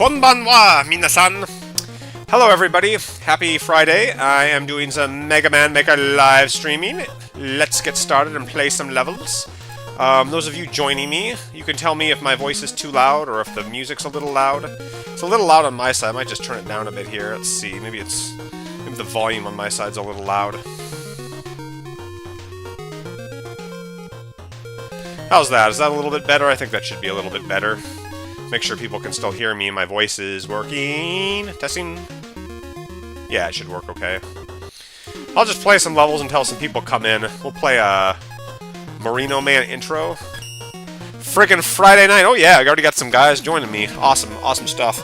Konbanwa, minasan! Hello everybody, happy Friday. I am doing some Mega Man Maker live streaming. Let's get started and play some levels. Those of you joining me, you can tell me if my voice is too loud or if the music's a little loud. It's a little loud on my side, I might just turn it down a bit here. Let's see, maybe the volume on my side's a little loud. How's that? Is that a little bit better? I think that should be a little bit better. Make sure people can still hear me. My voice is working. Testing. Yeah, it should work okay. I'll just play some levels until some people come in. We'll play a Marino Man intro. Friggin' Friday night. Oh yeah, I already got some guys joining me. Awesome, awesome stuff.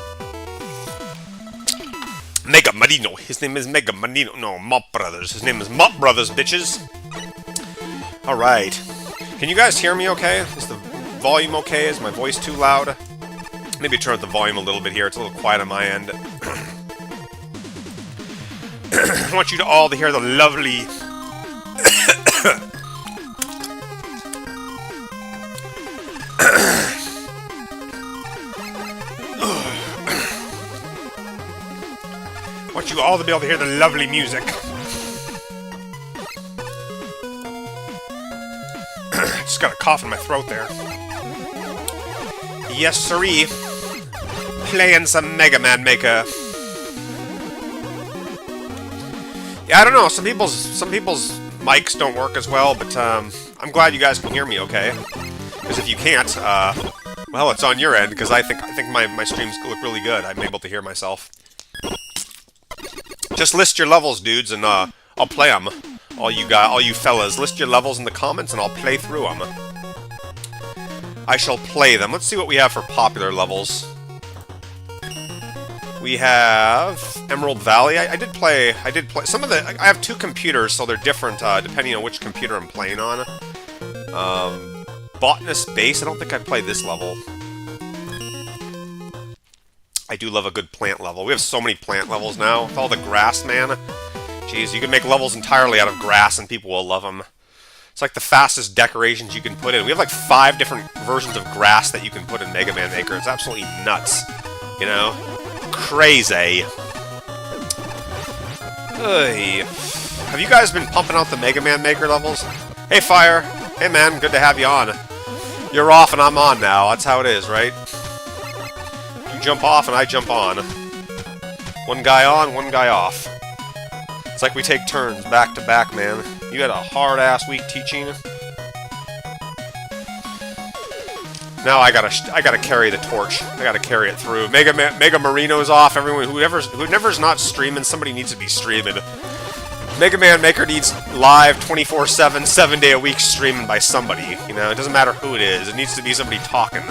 Mega Marino. His name is Mega Marino. No, Mop Brothers. His name is Mop Brothers, bitches. Alright. Can you guys hear me okay? Is the volume okay? Is my voice too loud? Maybe turn up the volume a little bit here. It's a little quiet on my end. I want you to all to hear the lovely... I want you all to be able to hear the lovely music. Just got a cough in my throat there. Yes, siree. Playing some Mega Man Maker. Yeah, I don't know. Some people's mics don't work as well, but I'm glad you guys can hear me okay. Because if you can't, well, it's on your end. Because I think my streams look really good. I'm able to hear myself. Just list your levels, dudes, and I'll play them. All you fellas, list your levels in the comments, and I'll play through them. I shall play them. Let's see what we have for popular levels. We have Emerald Valley. I did play some of the. I have two computers, so they're different depending on which computer I'm playing on. Botanist Base. I don't think I played this level. I do love a good plant level. We have so many plant levels now with all the grass, man. Jeez, you can make levels entirely out of grass, and people will love them. It's like the fastest decorations you can put in. We have like 5 different versions of grass that you can put in Mega Man Maker. It's absolutely nuts. You know? Crazy. Hey. Have you guys been pumping out the Mega Man Maker levels? Hey, Fire. Hey, man. Good to have you on. You're off and I'm on now. That's how it is, right? You jump off and I jump on. One guy on, one guy off. It's like we take turns back to back, man. You had a hard-ass week teaching. Now I gotta carry the torch. I gotta carry it through. Mega Marino's off. Everyone, whoever's not streaming, somebody needs to be streaming. Mega Man Maker needs live 24/7, 7-day-a-week streaming by somebody. You know, it doesn't matter who it is. It needs to be somebody talking.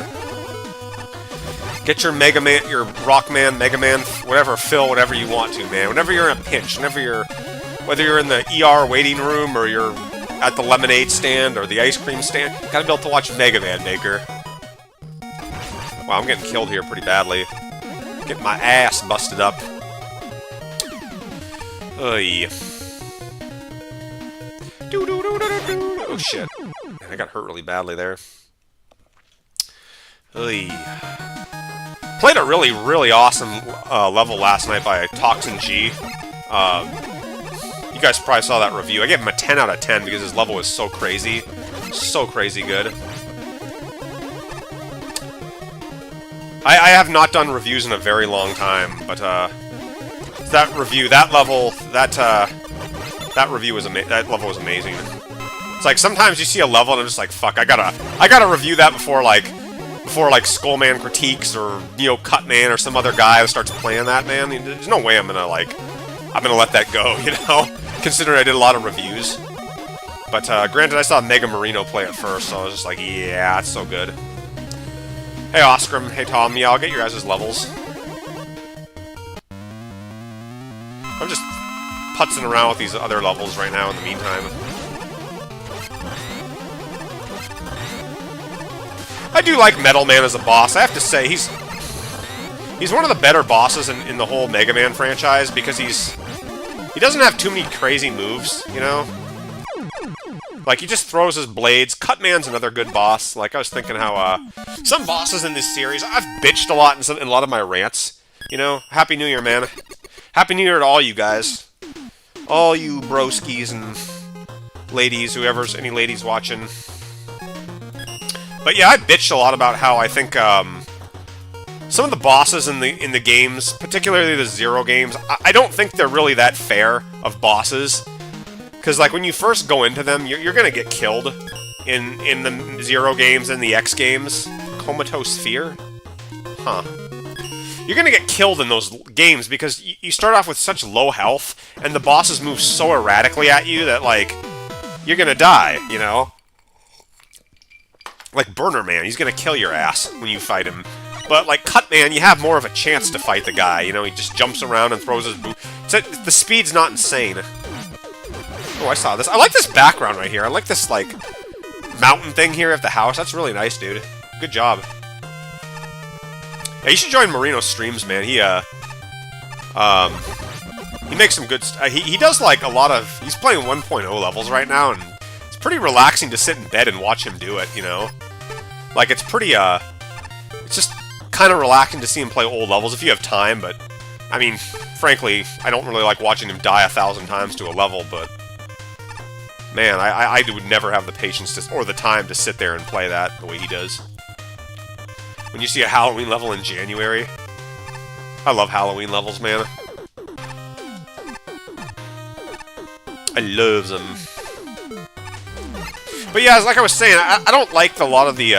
Get your Mega Man, your Rockman, Mega Man, whatever, fill whatever you want to, man. Whenever you're in a pinch, whether you're in the ER waiting room or you're at the lemonade stand or the ice cream stand, you gotta be able to watch Mega Man Maker. Wow, I'm getting killed here pretty badly. Getting my ass busted up. Oy. Oh shit. Man, I got hurt really badly there. Oy. Played a really, really awesome level last night by Toxin G. You guys probably saw that review. I gave him a 10 out of 10 because his level was so crazy. So crazy good. I have not done reviews in a very long time, but that review was that level was amazing. It's like sometimes you see a level and I'm just like, fuck, I gotta review that before like Skullman Critiques or Neo Cutman or some other guy who starts playing that, man. I mean, there's no way I'm gonna let that go, you know? Considering I did a lot of reviews. But granted, I saw Mega Marino play it first, so I was just like, yeah, that's so good. Hey Oscrim, hey Tom, yeah, I'll get your guys' levels. I'm just putzing around with these other levels right now in the meantime. I do like Metal Man as a boss. I have to say, he's one of the better bosses in the whole Mega Man franchise because he doesn't have too many crazy moves, you know? Like, he just throws his blades. Cutman's another good boss. Like, I was thinking how, some bosses in this series, I've bitched a lot in a lot of my rants. You know? Happy New Year, man. Happy New Year to all you guys. All you broskies and ladies, whoever's, any ladies watching. But yeah, I bitched a lot about how I think, some of the bosses in the games, particularly the Zero games, I don't think they're really that fair of bosses. Because, like, when you first go into them, you're gonna get killed in the Zero games and the X games. Comatose Fear? Huh. You're gonna get killed in those games because you start off with such low health, and the bosses move so erratically at you that, like, you're gonna die, you know? Like Burner Man, he's gonna kill your ass when you fight him. But, like, Cutman, you have more of a chance to fight the guy, you know? He just jumps around and throws his boot. The speed's not insane. Oh, I saw this. I like this background right here. I like this, like, mountain thing here at the house. That's really nice, dude. Good job. Yeah, you should join Marino's streams, man. He makes some good he does, like, a lot of... He's playing 1.0 levels right now, and it's pretty relaxing to sit in bed and watch him do it, you know? Like, it's pretty, it's just kind of relaxing to see him play old levels if you have time, but... I mean, frankly, I don't really like watching him die 1,000 times to a level, but... Man, I would never have the patience to, or the time to sit there and play that the way he does. When you see a Halloween level in January... I love Halloween levels, man. I love them. But yeah, like I was saying, I don't like a lot of the,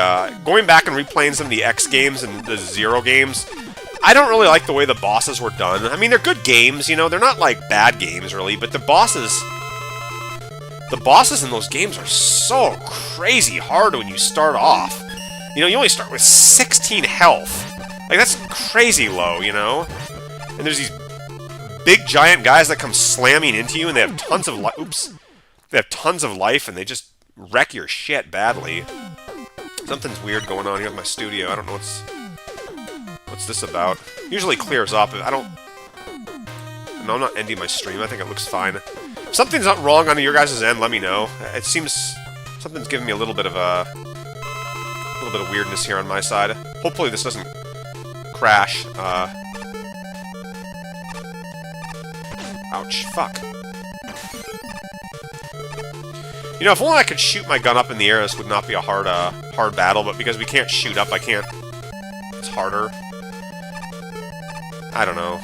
going back and replaying some of the X games and the Zero games, I don't really like the way the bosses were done. I mean, they're good games, you know, they're not, like, bad games, really, but the bosses in those games are so crazy hard when you start off. You know, you only start with 16 health. Like, that's crazy low, you know? And there's these big giant guys that come slamming into you, and they have tons of life. Oops. They have tons of life, and they just wreck your shit badly. Something's weird going on here with my studio. I don't know what's this about. Usually clears up. No, I'm not ending my stream. I think it looks fine. If something's not wrong on your guys' end, let me know. It seems something's giving me a little bit of weirdness here on my side. Hopefully this doesn't crash. Ouch. Fuck. You know, if only I could shoot my gun up in the air, this would not be a hard battle, but because we can't shoot up, I can't... It's harder. I don't know.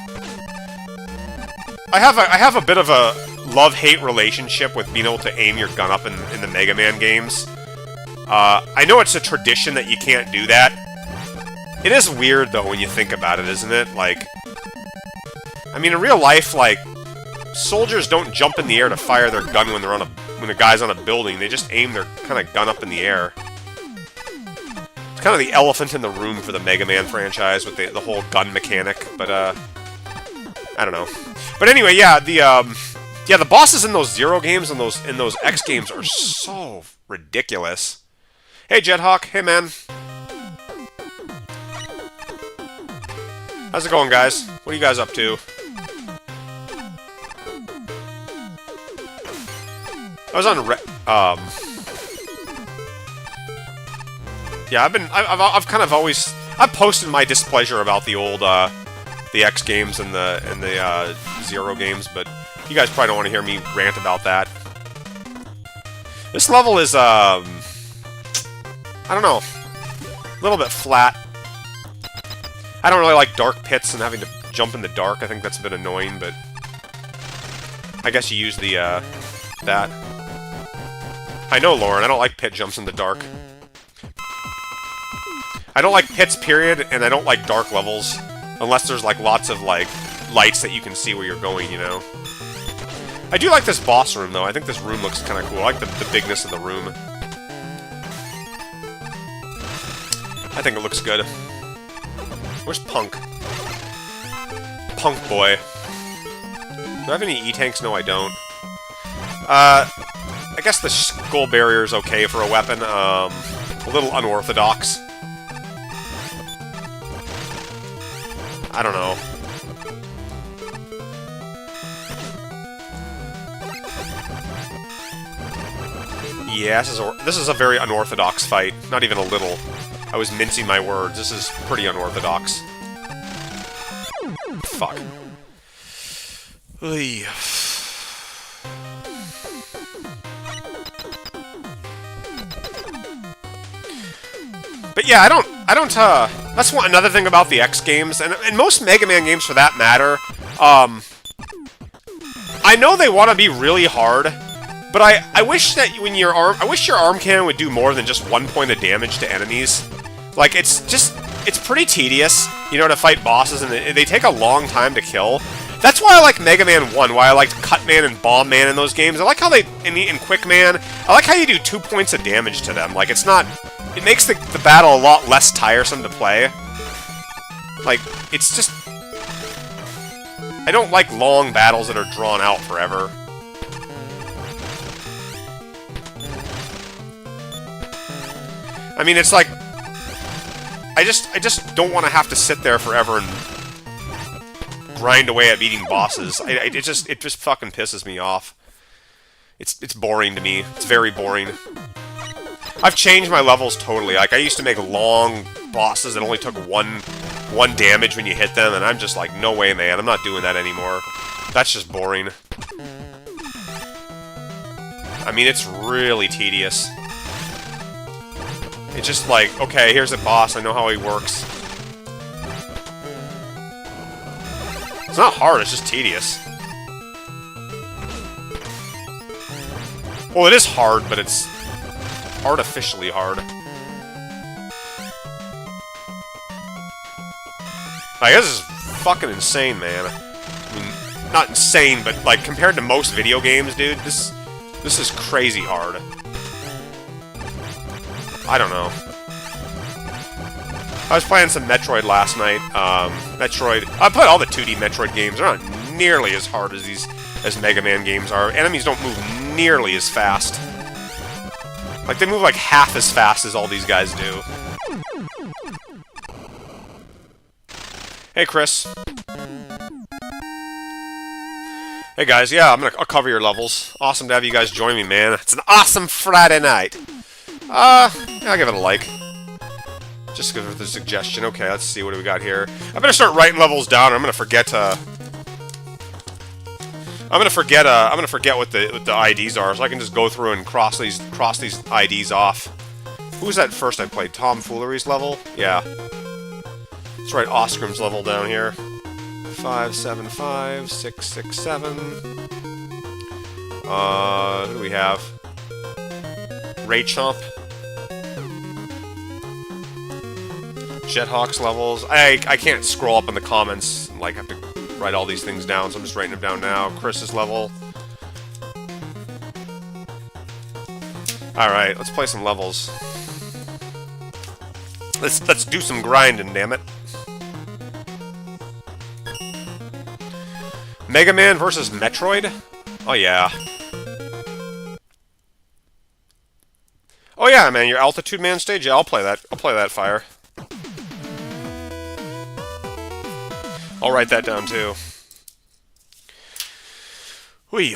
I have a bit of a love-hate relationship with being able to aim your gun up in the Mega Man games. I know it's a tradition that you can't do that. It is weird, though, when you think about it, isn't it? Like... I mean, in real life, like... Soldiers don't jump in the air to fire their gun when they're when a guy's on a building. They just aim their kind of gun up in the air. It's kind of the elephant in the room for the Mega Man franchise with the whole gun mechanic, but I don't know. But anyway, yeah, the bosses in those Zero games and in those X games are so ridiculous. Hey Jethawk, hey man. How's it going, guys? What are you guys up to? I was on yeah, I've kind of always... I've posted my displeasure about the old, the X games and the Zero games, but you guys probably don't want to hear me rant about that. This level is, I don't know, a little bit flat. I don't really like dark pits and having to jump in the dark. I think that's a bit annoying, but I guess you use the, that. I know, Lauren, I don't like pit jumps in the dark. I don't like pits, period, and I don't like dark levels. Unless there's, like, lots of, like, lights that you can see where you're going, you know? I do like this boss room, though. I think this room looks kind of cool. I like the bigness of the room. I think it looks good. Where's Punk? Punk boy. Do I have any E-tanks? No, I don't. I guess the skull barrier is okay for a weapon. A little unorthodox. I don't know. Yeah, this is a very unorthodox fight. Not even a little. I was mincing my words. This is pretty unorthodox. Fuck. Oy. But yeah, I don't, that's another thing about the X games, and most Mega Man games for that matter, I know they want to be really hard, but I wish that when I wish your arm cannon would do more than just 1 point of damage to enemies. Like, it's pretty tedious, you know, to fight bosses, and they take a long time to kill. That's why I like Mega Man 1, why I liked Cut Man and Bomb Man in those games. I like how in Quick Man, I like how you do 2 points of damage to them. Like, it's not... It makes the battle a lot less tiresome to play. Like, it's just... I don't like long battles that are drawn out forever. I mean, it's like... I just don't want to have to sit there forever and grind away at beating bosses. It just fucking pisses me off. It's boring to me. It's very boring. I've changed my levels totally. Like, I used to make long bosses that only took one damage when you hit them, and I'm just like, no way, man. I'm not doing that anymore. That's just boring. I mean, it's really tedious. It's just like, okay, here's a boss. I know how he works. It's not hard, it's just tedious. Well, it is hard, but it's artificially hard. Like, this is fucking insane, man. I mean, not insane, but, like, compared to most video games, dude, this is crazy hard. I don't know. I was playing some Metroid last night. Metroid... I played all the 2D Metroid games. They're not nearly as hard as Mega Man games are. Enemies don't move nearly as fast. Like, they move like half as fast as all these guys do. Hey, Chris. Hey, guys. Yeah, I'll cover your levels. Awesome to have you guys join me, man. It's an awesome Friday night. Yeah, I'll give it a like. Just give it the suggestion. Okay, let's see. What do we got here? I better start writing levels down, or I'm gonna forget I'm gonna forget what the IDs are, so I can just go through and cross these IDs off. Who was that first I played? Tom Foolery's level? Yeah. Let's write Oscrim's level down here. 575 667. Who do we have? Ray Chomp. Jethawk's levels. I can't scroll up in the comments and, like, have to write all these things down, so I'm just writing them down now. Chris's level. Alright, let's play some levels. Let's do some grinding, damn it. Mega Man versus Metroid? Oh yeah. Oh yeah, man, your Altitude Man stage? Yeah, I'll play that. I'll play that, Fire. I'll write that down too. Whee.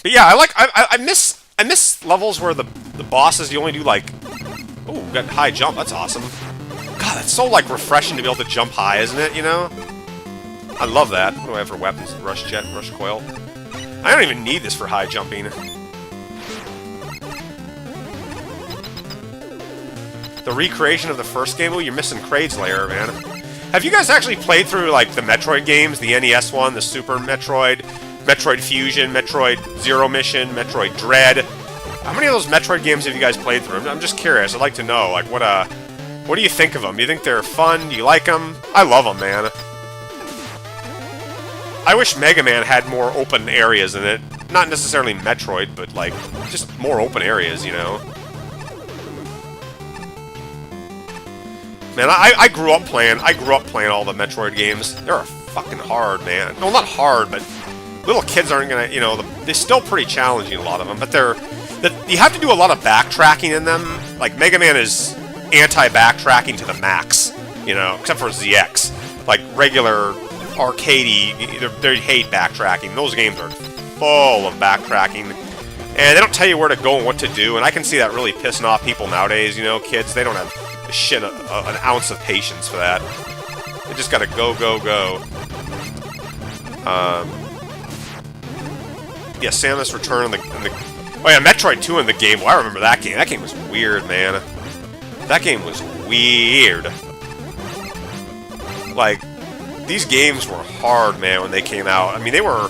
But yeah, I miss levels where the bosses you only do like, oh, we got high jump. That's awesome. God, that's so like refreshing to be able to jump high, isn't it? You know, I love that. What do I have for weapons? Rush jet, rush coil. I don't even need this for high jumping. The recreation of the first game. Oh, you're missing Kraid's Lair, man. Have you guys actually played through, like, the Metroid games? The NES one, the Super Metroid, Metroid Fusion, Metroid Zero Mission, Metroid Dread? How many of those Metroid games have you guys played through? I'm just curious. I'd like to know, like, what do you think of them? Do you think they're fun? Do you like them? I love them, man. I wish Mega Man had more open areas in it. Not necessarily Metroid, but, like, just more open areas, you know? Man, I grew up playing all the Metroid games. They're fucking hard, man. No, not hard, but little kids aren't gonna, you know, they're still pretty challenging, a lot of them, but you have to do a lot of backtracking in them. Like, Mega Man is anti-backtracking to the max, you know, except for ZX. Like, regular arcadey, they hate backtracking. Those games are full of backtracking. And they don't tell you where to go and what to do, and I can see that really pissing off people nowadays, you know, kids. They don't have an ounce of patience for that. They just gotta go, go, go. Yeah, Samus Return in the... Oh yeah, Metroid 2 in the Game Boy. I remember that game. That game was weird, man. That game was weird. Like, these games were hard, man, when they came out. I mean, they were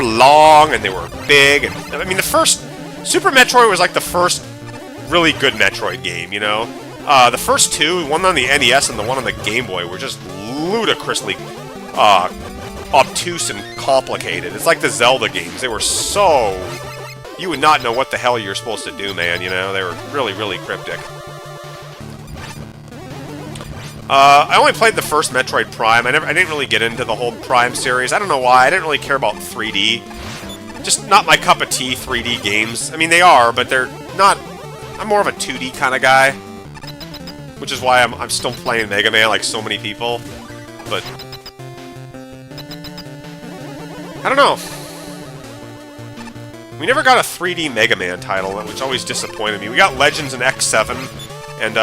long, and they were big, and... I mean, the first... Super Metroid was like the first really good Metroid game, you know? The first two, one on the NES and the one on the Game Boy, were just ludicrously obtuse and complicated. It's like the Zelda games. They were so... You would not know what the hell you're supposed to do, man, you know? They were really, really cryptic. I only played the first Metroid Prime. I didn't really get into the whole Prime series. I don't know why. I didn't really care about 3D. Just not my cup of tea, 3D games. I mean, they are, but they're not... I'm more of a 2D kind of guy. Which is why I'm still playing Mega Man like so many people. But... I don't know. We never got a 3D Mega Man title, which always disappointed me. We got Legends in X7, and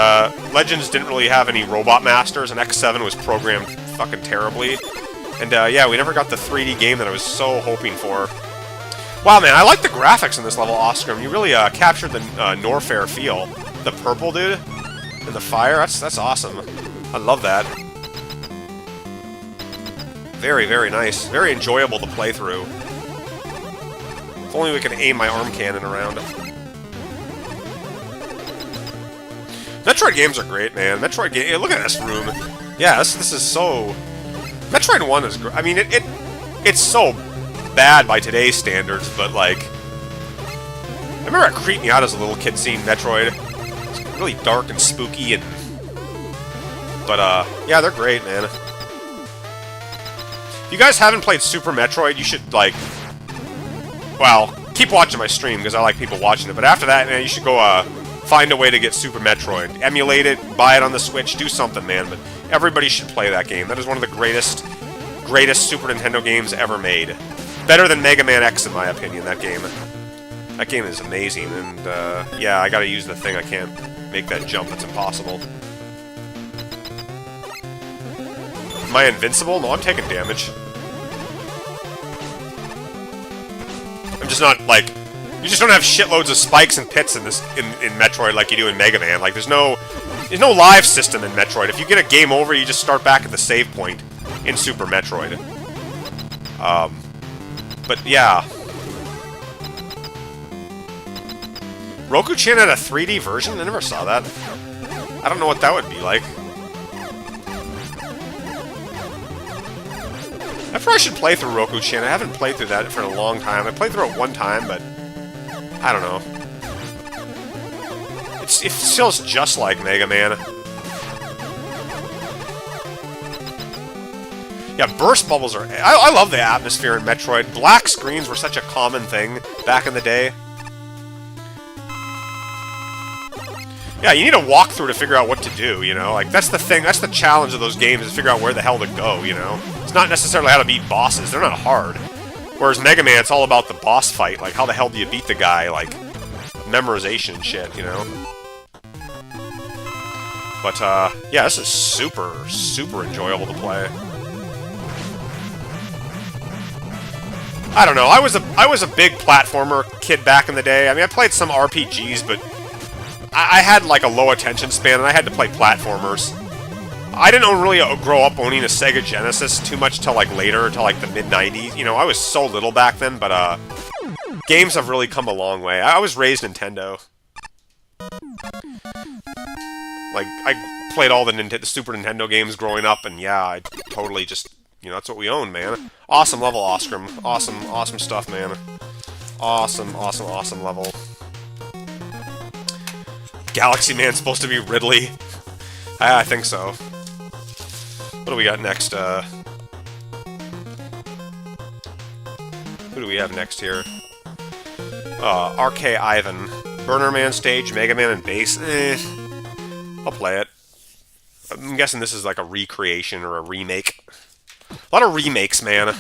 Legends didn't really have any Robot Masters, and X7 was programmed fucking terribly. And yeah, we never got the 3D game that I was so hoping for. Wow, man, I like the graphics in this level, Oscar. You really captured the Norfair feel. The purple dude and the fire, that's awesome. I love that. Very, very nice. Very enjoyable to play through. If only we could aim my arm cannon around. Metroid games are great, man. Metroid game. Look at this room. Yeah, this is so. Metroid 1 is great. I mean, it's so bad by today's standards, but like, I remember it creeped me out as a little kid seeing Metroid. It's really dark and spooky, and but yeah, they're great, man. If you guys haven't played Super Metroid, you should like. Well, keep watching my stream, because I like people watching it. But after that, man, you should go find a way to get Super Metroid. Emulate it, buy it on the Switch, do something, man. But everybody should play that game. That is one of the greatest Super Nintendo games ever made. Better than Mega Man X, in my opinion, that game. That game is amazing, and yeah, I gotta use the thing. I can't make that jump. It's impossible. Am I invincible? No, I'm taking damage. I'm just not, like... You just don't have shitloads of spikes and pits in Metroid like you do in Mega Man. Like, there's no live system in Metroid. If you get a game over, you just start back at the save point in Super Metroid. But yeah. Roku-chan had a 3D version? I never saw that. I don't know what that would be like. I probably should play through Roku-chan. I haven't played through that for a long time. I played through it one time, but I don't know. It feels just like Mega Man. Yeah, burst bubbles are... I love the atmosphere in Metroid. Black screens were such a common thing back in the day. Yeah, you need a walkthrough to figure out what to do, you know? Like, that's the thing, that's the challenge of those games, is figure out where the hell to go, you know? It's not necessarily how to beat bosses, they're not hard. Whereas Mega Man, it's all about the boss fight, like, how the hell do you beat the guy, like, memorization and shit, you know? But, yeah, this is super, super enjoyable to play. I don't know, I was a big platformer kid back in the day. I mean, I played some RPGs, but I had, like, a low attention span, and I had to play platformers. I didn't really grow up owning a Sega Genesis too much till, like, later, till, like, the mid-90s. You know, I was so little back then, but, games have really come a long way. I was raised Nintendo. Like, I played all the Super Nintendo games growing up, and yeah, I totally just, you know, that's what we own, man. Awesome level, Oscar. Awesome, awesome stuff, man. Awesome, awesome, awesome level. Galaxy Man's supposed to be Ridley? I think so. What do we got next? Who do we have next here? RK Ivan. Burner Man stage, Mega Man and bass. I'll play it. I'm guessing this is like a recreation or a remake. A lot of remakes, man.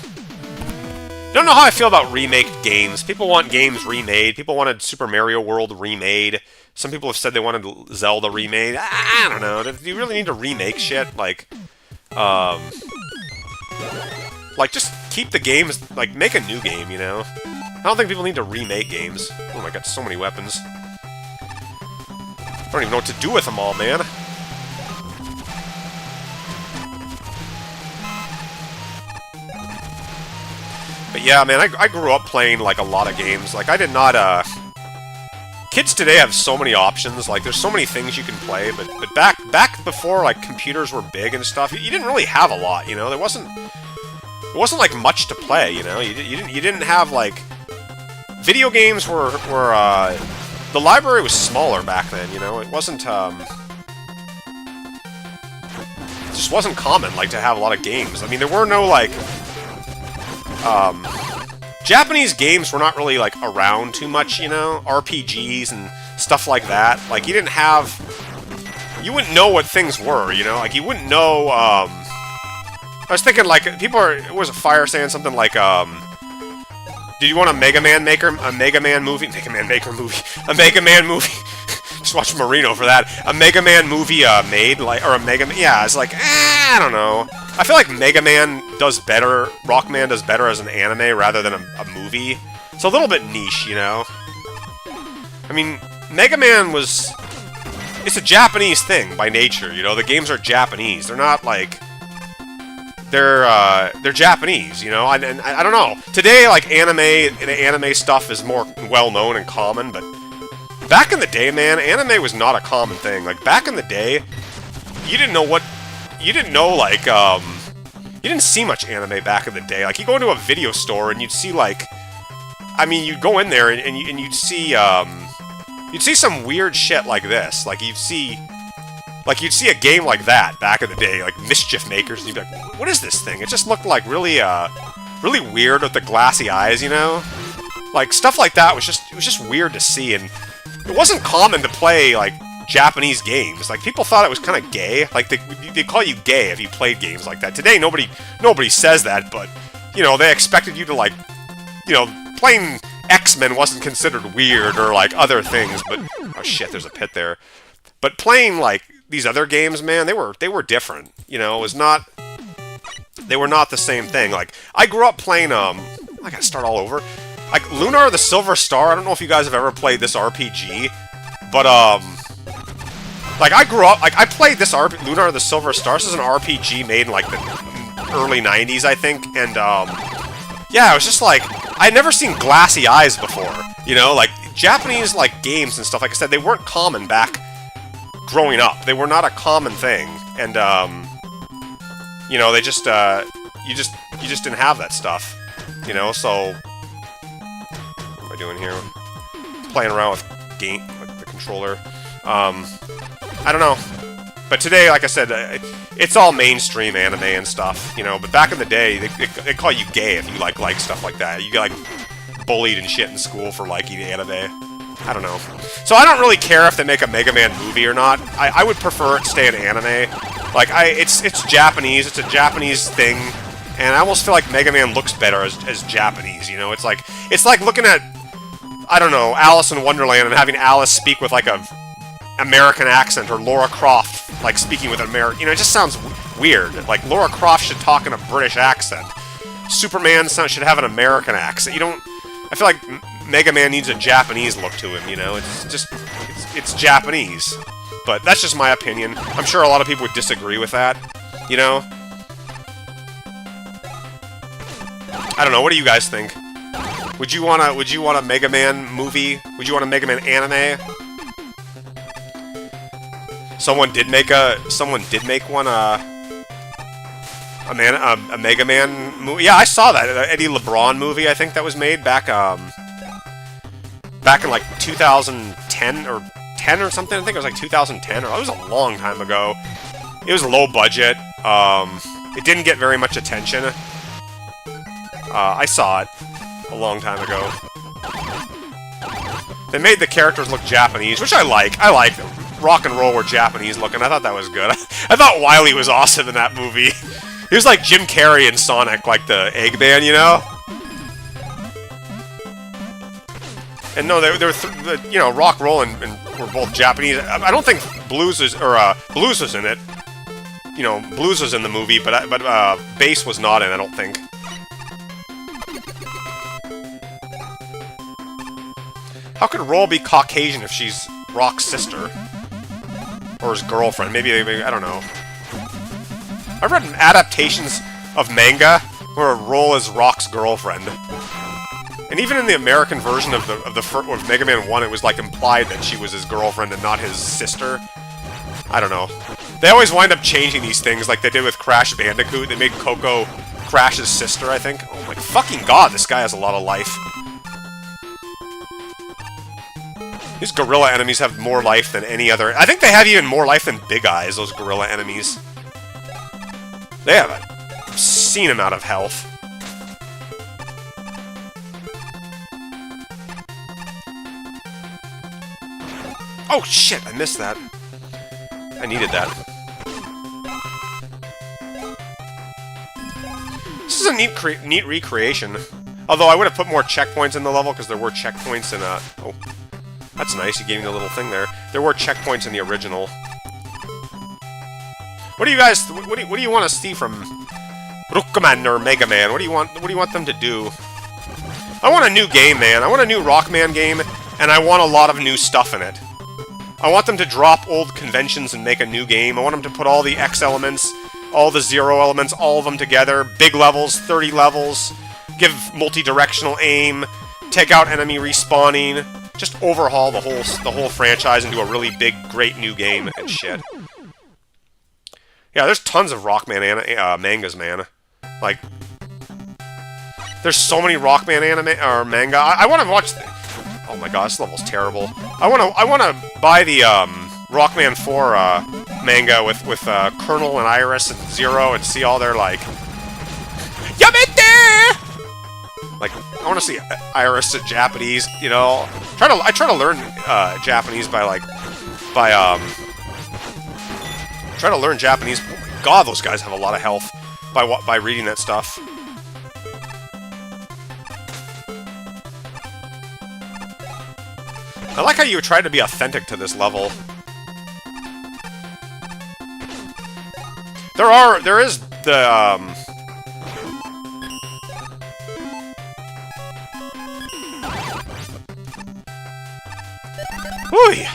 don't know how I feel about remake games. People want games remade. People wanted Super Mario World remade. Some people have said they wanted Zelda remade. I don't know. Do you really need to remake shit? Like, just keep the games, like, make a new game, you know? I don't think people need to remake games. Oh my god, so many weapons. I don't even know what to do with them all, man. But yeah, man, I grew up playing, like, a lot of games. Like, I did not, kids today have so many options. Like, there's so many things you can play, but back before, like, computers were big and stuff, you didn't really have a lot, you know? There wasn't like much to play, you know? You didn't have, like, video games were the library was smaller back then, you know? It wasn't, it just wasn't common, like, to have a lot of games. I mean, there were no, like, Japanese games were not really, like, around too much, you know? RPGs and stuff like that. Like, you didn't have... You wouldn't know what things were, you know? Like, you wouldn't know, I was thinking, like, was a Fire saying something like, did you want a Mega Man movie? A Mega Man movie? Just watch Marino for that. A Mega Man movie, made, like, or a Mega Man... Yeah, it's like, I don't know. I feel like Mega Man does better, Rockman does better as an anime rather than a movie. It's a little bit niche, you know? I mean, Mega Man was... It's a Japanese thing by nature, you know? The games are Japanese. They're not, like... They're Japanese, you know? And I don't know. Today, like, anime stuff is more well-known and common, but... Back in the day, man, anime was not a common thing. Like, back in the day, you didn't know what... You didn't know, like, you didn't see much anime back in the day. Like, you go into a video store and you'd see, like... I mean, you'd go in there and you'd see, you'd see some weird shit like this. Like, you'd see a game like that back in the day, like Mischief Makers, and you'd be like, what is this thing? It just looked like really, really weird with the glassy eyes, you know? Like, stuff like that was just weird to see, and it wasn't common to play, like, Japanese games. Like, people thought it was kind of gay. Like, they call you gay if you played games like that. Today, nobody says that, but, you know, they expected you to, like, you know, playing X-Men wasn't considered weird or, like, other things, but... Oh, shit, there's a pit there. But playing, like, these other games, man, they were different. You know, it was not... They were not the same thing. Like, I grew up playing, I gotta start all over. Like, Lunar the Silver Star, I don't know if you guys have ever played this RPG, but, like, I grew up... Like, I played this Lunar the Silver Star. This is an RPG made in, like, the early 90s, I think, and, yeah, it was just like... I'd never seen glassy eyes before, you know? Like, Japanese, like, games and stuff, like I said, they weren't common back growing up. They were not a common thing, and, you know, they just, you just didn't have that stuff, you know? So... What am I doing here? Playing around with the controller. I don't know. But today, like I said, it's all mainstream anime and stuff, you know. But back in the day, they call you gay if you like stuff like that. You get, like, bullied and shit in school for liking anime. I don't know. So I don't really care if they make a Mega Man movie or not. I would prefer it stay in anime. Like, it's Japanese. It's a Japanese thing. And I almost feel like Mega Man looks better as Japanese, you know? It's like looking at, I don't know, Alice in Wonderland and having Alice speak with, like, a American accent, or Laura Croft, like, speaking with an American... You know, it just sounds weird. Like, Laura Croft should talk in a British accent. Superman should have an American accent. You don't... I feel like Mega Man needs a Japanese look to him, you know? It's Japanese. But that's just my opinion. I'm sure a lot of people would disagree with that, you know? I don't know, what do you guys think? Would you want a Mega Man movie? Would you want a Mega Man anime? Someone did make one, a Mega Man movie. Yeah, I saw that. An Eddie LeBron movie, I think, that was made back in, like, 2010 or 10 or something. I think it was, like, 2010, or it was a long time ago. It was low budget. It didn't get very much attention. I saw it a long time ago. They made the characters look Japanese, which I like. I like them. Rock and Roll were Japanese looking. I thought that was good. I thought Wily was awesome in that movie. He was like Jim Carrey in Sonic, like the Eggman, you know? And no, you know, Rock, Roll, and were both Japanese. I don't think Blues was in it. You know, Blues was in the movie, but Bass was not in. I don't think. How could Roll be Caucasian if she's Rock's sister or his girlfriend? Maybe I don't know. I've read adaptations of manga where Roll is Rock's girlfriend. And even in the American version of Mega Man 1, it was like implied that she was his girlfriend and not his sister. I don't know. They always wind up changing these things like they did with Crash Bandicoot. They made Coco Crash's sister, I think. Oh my fucking god, this guy has a lot of life. These gorilla enemies have more life than any other. I think they have even more life than Big Eyes, those gorilla enemies. They have an obscene amount of health. Oh shit, I missed that. I needed that. This is a neat recreation. Although I would have put more checkpoints in the level, because there were checkpoints in oh, that's nice, you gave me the little thing there. There were checkpoints in the original. What do you guys... What do you want to see from Rockman or Mega Man? What do you want them to do? I want a new game, man. I want a new Rockman game, and I want a lot of new stuff in it. I want them to drop old conventions and make a new game. I want them to put all the X elements, all the Zero elements, all of them together. Big levels, 30 levels. Give multi-directional aim. Take out enemy respawning. Just overhaul the whole franchise and do a really big, great new game and shit. Yeah, there's tons of Rockman mangas, man. Like, there's so many Rockman anime or manga. I want to watch. Oh my god, this level's terrible. I want to buy the Rockman 4 manga with Colonel and Iris and Zero and see all their like Yamete! Like, I want to see Iris in Japanese, you know. I try to learn Japanese by try to learn Japanese. Oh my god, those guys have a lot of health by reading that stuff. I like how you tried to be authentic to this level. There is the Whooey!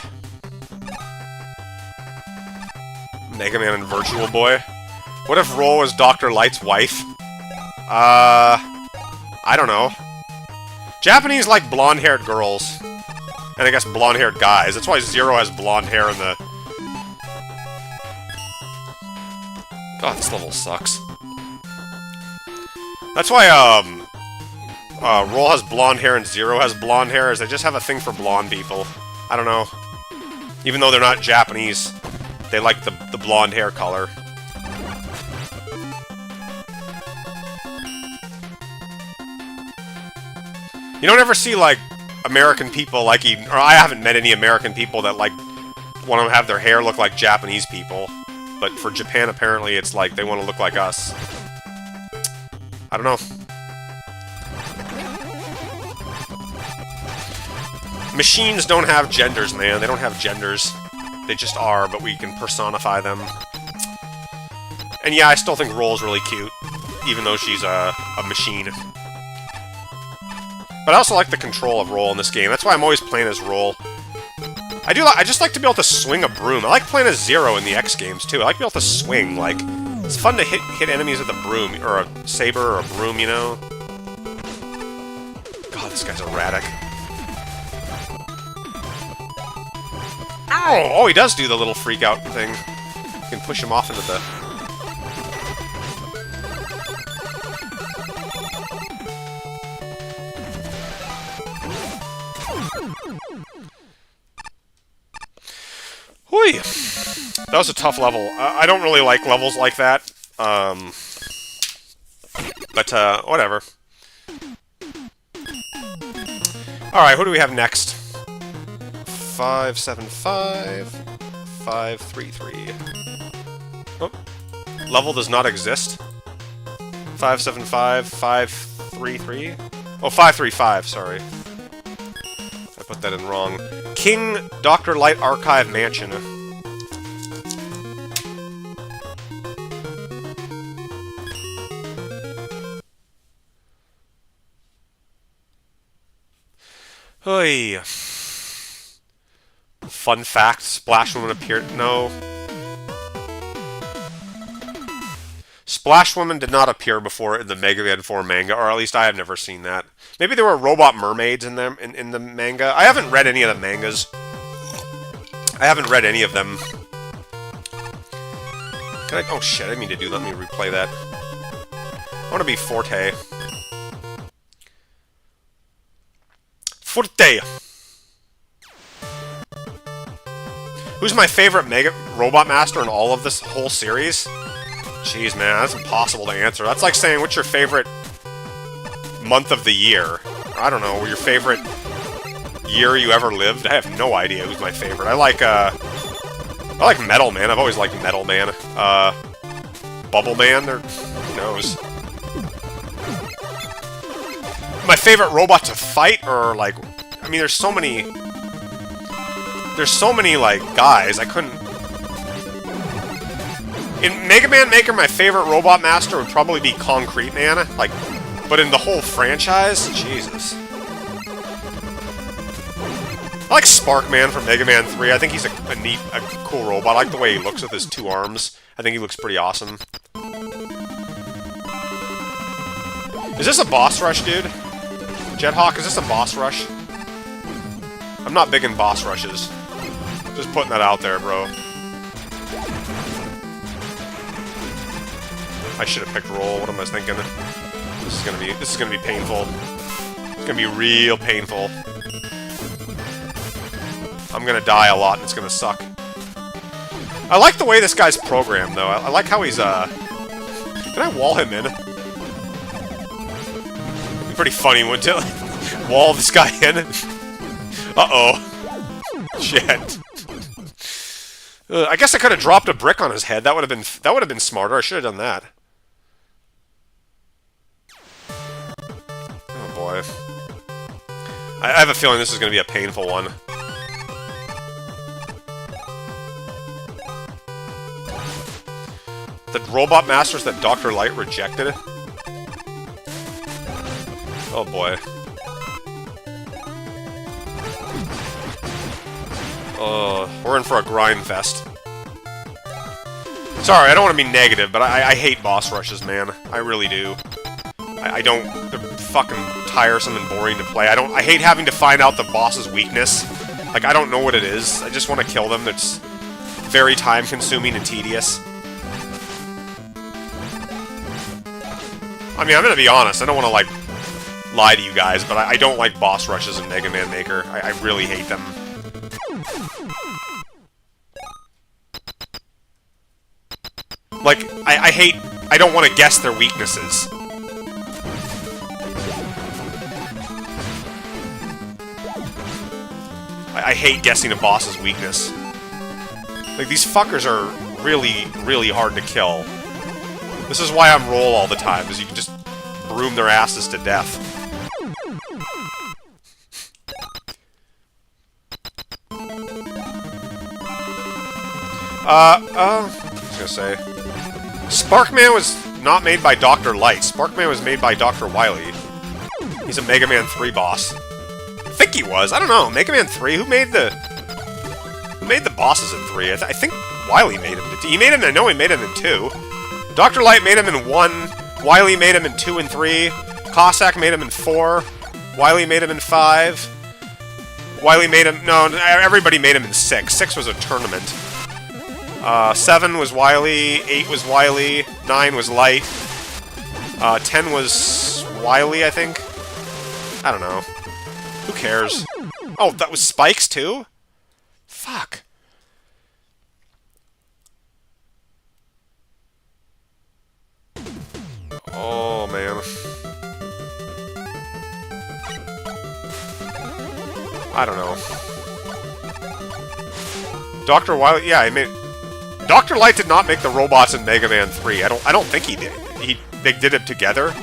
Mega Man and Virtual Boy. What if Roll was Dr. Light's wife? I don't know. Japanese like blonde-haired girls. And I guess blonde-haired guys. That's why Zero has blonde hair in the... God, this level sucks. That's why, Roll has blonde hair and Zero has blonde hair, is they just have a thing for blonde people. I don't know. Even though they're not Japanese, they like the blonde hair color. You don't ever see, like, American people like or I haven't met any American people that, like, want to have their hair look like Japanese people. But for Japan, apparently, it's like they want to look like us. I don't know. Machines don't have genders, man. They don't have genders. They just are, but we can personify them. And yeah, I still think Roll's really cute, even though she's a machine. But I also like the control of Roll in this game. That's why I'm always playing as Roll. I just like to be able to swing a broom. I like playing as Zero in the X games, too. I like to be able to swing, like... It's fun to hit enemies with a broom, or a saber, or a broom, you know? God, this guy's erratic. Ow! Oh, he does do the little freak-out thing. You can push him off into the... Whee! That was a tough level. I don't really like levels like that. But, whatever. Alright, who do we have next? 575... 533. Oh. Level does not exist. 575... 533? Oh, 535, sorry. put that in wrong. King Dr. Light Archive Mansion. Hey. Fun fact, Splash Woman appeared... No. Splash Woman did not appear before in the Mega Man 4 manga, or at least I have never seen that. Maybe there were robot mermaids in them in the manga. I haven't read any of the mangas. I haven't read any of them. Can I... Oh shit, I didn't mean to do that. Let me replay that. I want to be Forte. Forte! Who's my favorite Mega Robot Master in all of this whole series? Jeez, man, that's impossible to answer. That's like saying, what's your favorite month of the year? I don't know, your favorite year you ever lived? I have no idea who's my favorite. I like Metal Man. I've always liked Metal Man. Bubble Man, or who knows? My favorite robot to fight, or like... I mean, there's so many, like, guys, I couldn't... In Mega Man Maker, my favorite Robot Master would probably be Concrete Man, like, but in the whole franchise, Jesus. I like Spark Man from Mega Man 3, I think he's a cool robot. I like the way he looks with his 2 arms. I think he looks pretty awesome. Is this a boss rush, dude? Jethawk, is this a boss rush? I'm not big in boss rushes. Just putting that out there, bro. I should have picked roll. What am I thinking? This is gonna be painful. It's gonna be real painful. I'm gonna die a lot and it's gonna suck. I like the way this guy's programmed though. I like how he's Can I wall him in? It'd be pretty funny, wouldn't it? Wall this guy in. Uh-oh. Shit. I guess I could have dropped a brick on his head. That would have been smarter. I should have done that. Oh boy. I have a feeling this is going to be a painful one. The Robot Masters that Dr. Light rejected? Oh boy. We're in for a grind fest. Sorry, I don't want to be negative, but I hate boss rushes, man. I really do. I don't... They're fucking tiresome and boring to play. I hate having to find out the boss's weakness. Like, I don't know what it is. I just want to kill them. It's very time-consuming and tedious. I mean, I'm gonna be honest. I don't want to, like, lie to you guys, but I don't like boss rushes in Mega Man Maker. I really hate them. Like, I don't want to guess their weaknesses. I hate guessing a boss's weakness. Like, these fuckers are really, really hard to kill. This is why I'm roll all the time, because you can just broom their asses to death. I was gonna say... Sparkman was not made by Dr. Light. Sparkman was made by Dr. Wily. He's a Mega Man 3 boss. I think he was. I don't know. Mega Man 3? Who made the bosses in 3? I think Wily made him. He made him... I know he made him in 2. Dr. Light made him in 1. Wily made him in 2 and 3. Cossack made him in 4. Wily made him in 5. Wily made him... No, everybody made him in 6. 6 was a tournament. 7 was Wily, 8 was Wily, 9 was Light, 10 was Wily, I think? I don't know. Who cares? Oh, that was Spikes, too? Fuck. Oh, man. I don't know. Dr. Wily, yeah, I mean... Dr. Light did not make the robots in Mega Man 3. I don't think he did. They did it together.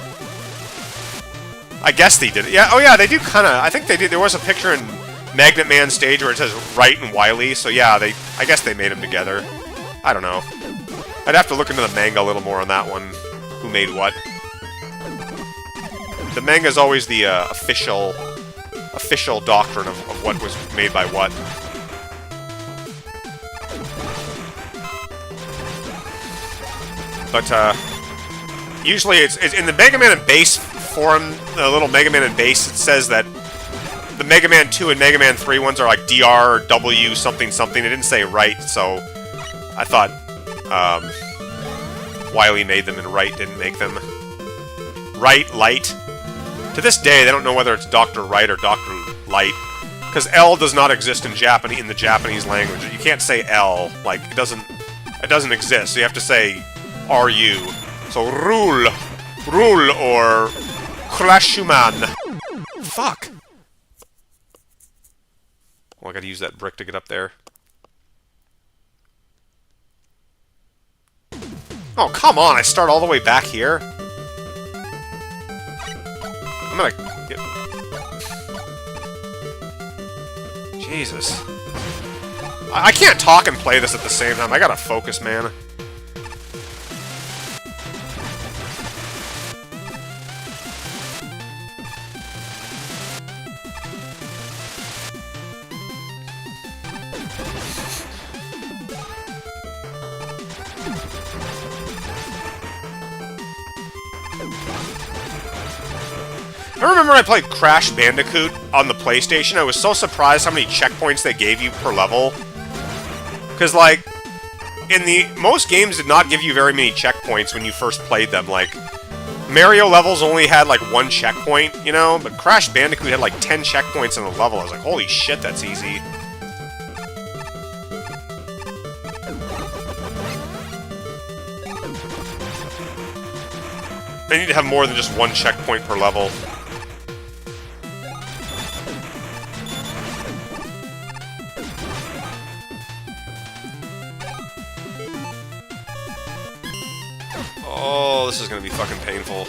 I guess they did it. Yeah, oh yeah, they do kind of... I think they did. There was a picture in Magnet Man stage where it says Wright and Wily. So yeah, I guess they made them together. I don't know. I'd have to look into the manga a little more on that one. Who made what? The manga is always the official doctrine of what was made by what. But usually it's in the Mega Man and Base forum, the little Mega Man and Base, it says that the Mega Man 2 and Mega Man 3 ones are like DR, W, something, something. It didn't say right, so I thought Wily made them and Wright didn't make them. Wright, Light. To this day, they don't know whether it's Dr. Wright or Dr. Light, because L does not exist in the Japanese language. You can't say L, like it doesn't exist. So you have to say RU. So rule or Crashuman. Fuck. Well, I gotta use that brick to get up there. Oh, come on! I start all the way back here? I'm gonna get... Jesus. I can't talk and play this at the same time. I gotta focus, man. I remember when I played Crash Bandicoot on the PlayStation, I was so surprised how many checkpoints they gave you per level. Because, like, most games did not give you very many checkpoints when you first played them. Like, Mario levels only had, like, one checkpoint, you know? But Crash Bandicoot had, like, 10 checkpoints in a level. I was like, holy shit, that's easy. They need to have more than just one checkpoint per level. Oh, this is gonna be fucking painful.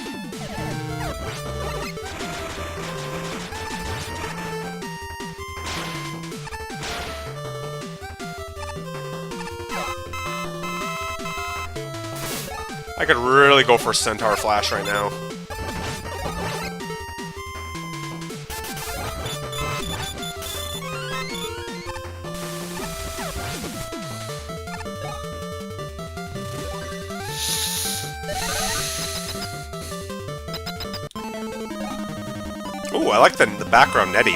I could really go for Centaur Flash right now. Ooh, I like the background netting.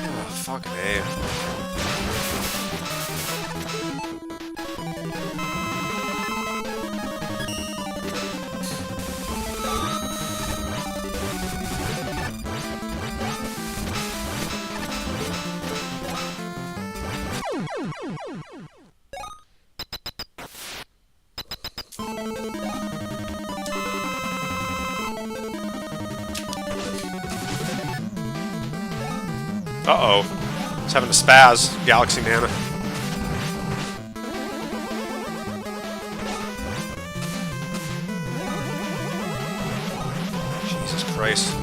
Oh, fucking A. Uh-oh. It's having a spaz, Galaxy Man. Jesus Christ.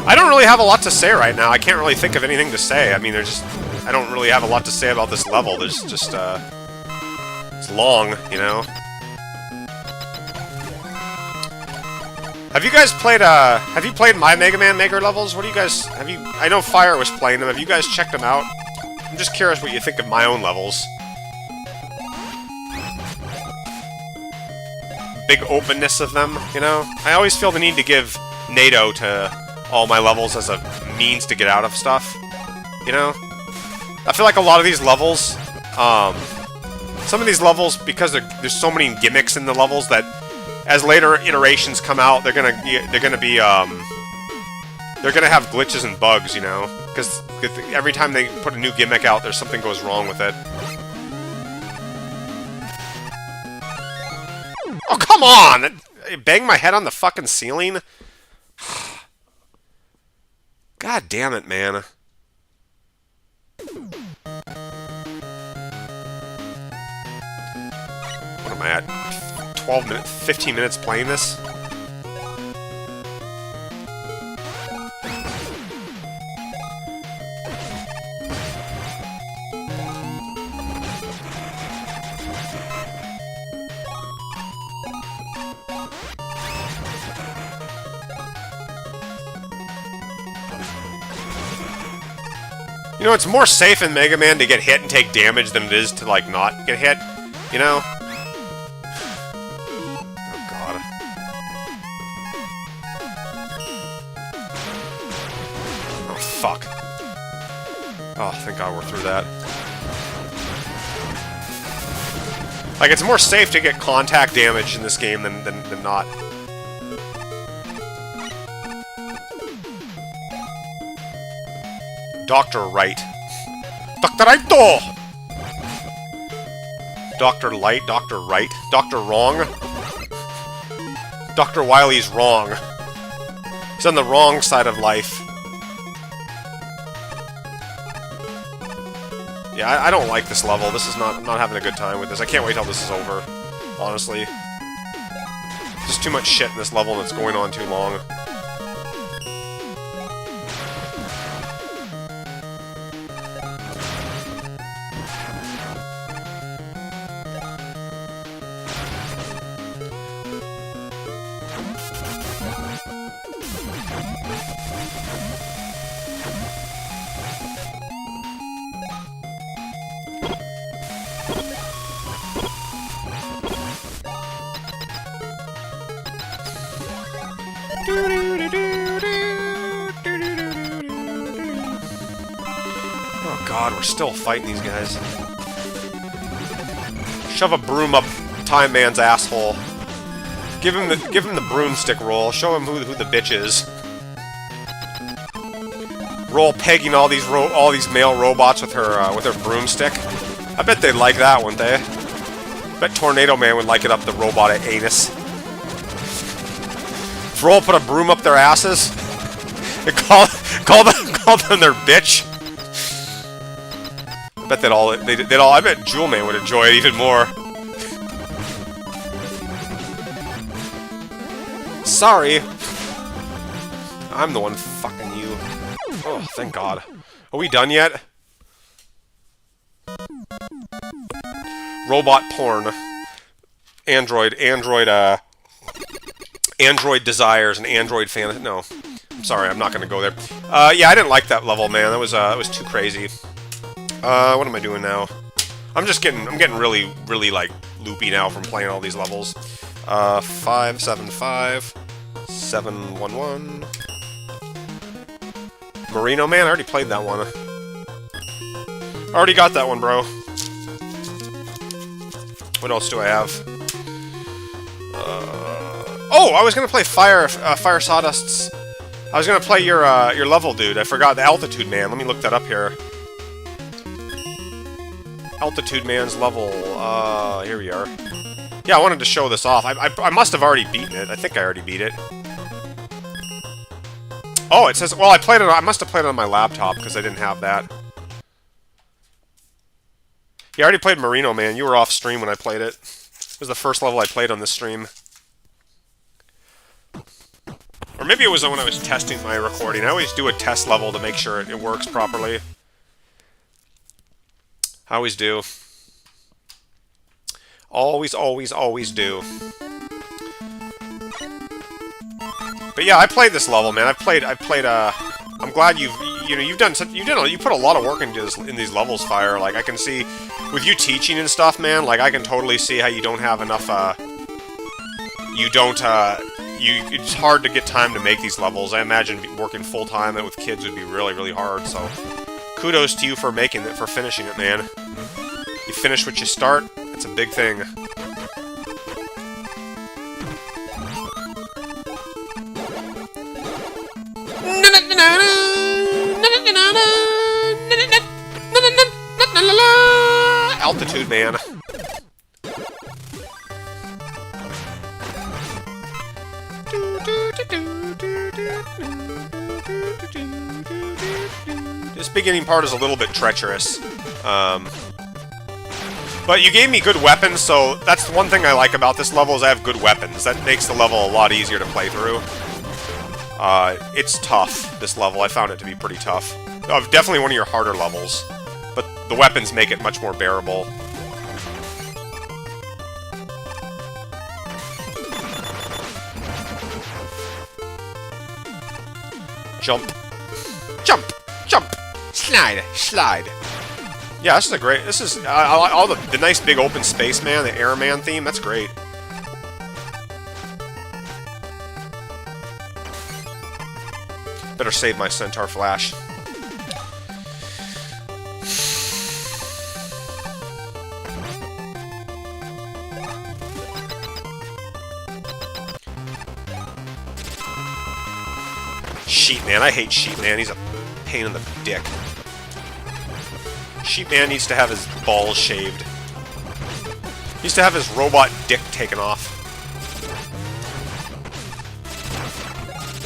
I don't really have a lot to say right now. I can't really think of anything to say. I mean, I don't really have a lot to say about this level. There's just, it's long, you know? Have you guys played, have you played My Mega Man Maker levels? What do you guys, I know Fire was playing them. Have you guys checked them out? I'm just curious what you think of my own levels. Big openness of them, you know? I always feel the need to give NATO to all my levels as a means to get out of stuff, you know? I feel like a lot of these levels, some of these levels, because there's so many gimmicks in the levels that as later iterations come out, they're gonna be they're gonna have glitches and bugs, you know? Because every time they put a new gimmick out, there's something goes wrong with it. Oh, come on! I bang my head on the fucking ceiling? God damn it, man. What am I at? 12 minutes, 15 minutes playing this? You know, it's more safe in Mega Man to get hit and take damage than it is to, like, not get hit, you know? Oh, God. Oh, fuck. Oh, thank God we're through that. Like, it's more safe to get contact damage in this game than not. Dr. Right. Dr. Righto! Dr. Light, Dr. Right, Dr. Wrong. Dr. Wily's wrong. He's on the wrong side of life. Yeah, I don't like this level. This is not having a good time with this. I can't wait till this is over, honestly. There's too much shit in this level and it's going on too long. Oh God, we're still fighting these guys. Shove a broom up Time Man's asshole. Give him the broomstick roll. Show him who the bitch is. Roll pegging all these male robots with her broomstick. I bet they'd like that, wouldn't they? I bet Tornado Man would like it up the robot anus. Roll put a broom up their asses. Call them their bitch. I bet they'd all. I bet Jewel Man would enjoy it even more. Sorry, I'm the one fucking you. Oh, thank God. Are we done yet? Robot porn. Android desires and Android fan. No, I'm sorry, I'm not gonna go there. Yeah, I didn't like that level, man. That was too crazy. What am I doing now? I'm getting really like loopy now from playing all these levels. 575, 711. Marino Man, I already played that one. Already got that one, bro. What else do I have? Oh, I was gonna play Fire Sawdust's. I was gonna play your level, dude. I forgot the Altitude Man. Let me look that up here. Altitude Man's level. Here we are. Yeah, I wanted to show this off. I must have already beaten it. I think I already beat it. Oh, it says. Well, I must have played it on my laptop because I didn't have that. Yeah, I already played Marino Man. You were off stream when I played it. It was the first level I played on this stream. Or maybe it was when I was testing my recording. I always do a test level to make sure it works properly. I always do. Always, always, always do. But yeah, I played this level, man. I played. I'm glad you put a lot of work into this in these levels, Fire. Like I can see with you teaching and stuff, man. Like I can totally see how you don't have enough. It's hard to get time to make these levels. I imagine working full time with kids would be really hard. So, kudos to you for finishing it, man. You finish what you start. It's a big thing. Altitude Man. This beginning part is a little bit treacherous. But you gave me good weapons, so that's the one thing I like about this level is I have good weapons. That makes the level a lot easier to play through. It's tough, this level. I found it to be pretty tough. Definitely one of your harder levels. But the weapons make it much more bearable. Jump. Jump! Jump! Slide! Slide! Yeah, this is a great... This is... I like all the nice big open space, man. The Airman theme. That's great. Better save my Centaur Flash. Sheep Man. I hate Sheep Man. He's a pain in the dick. Sheep Man needs to have his balls shaved. He needs to have his robot dick taken off.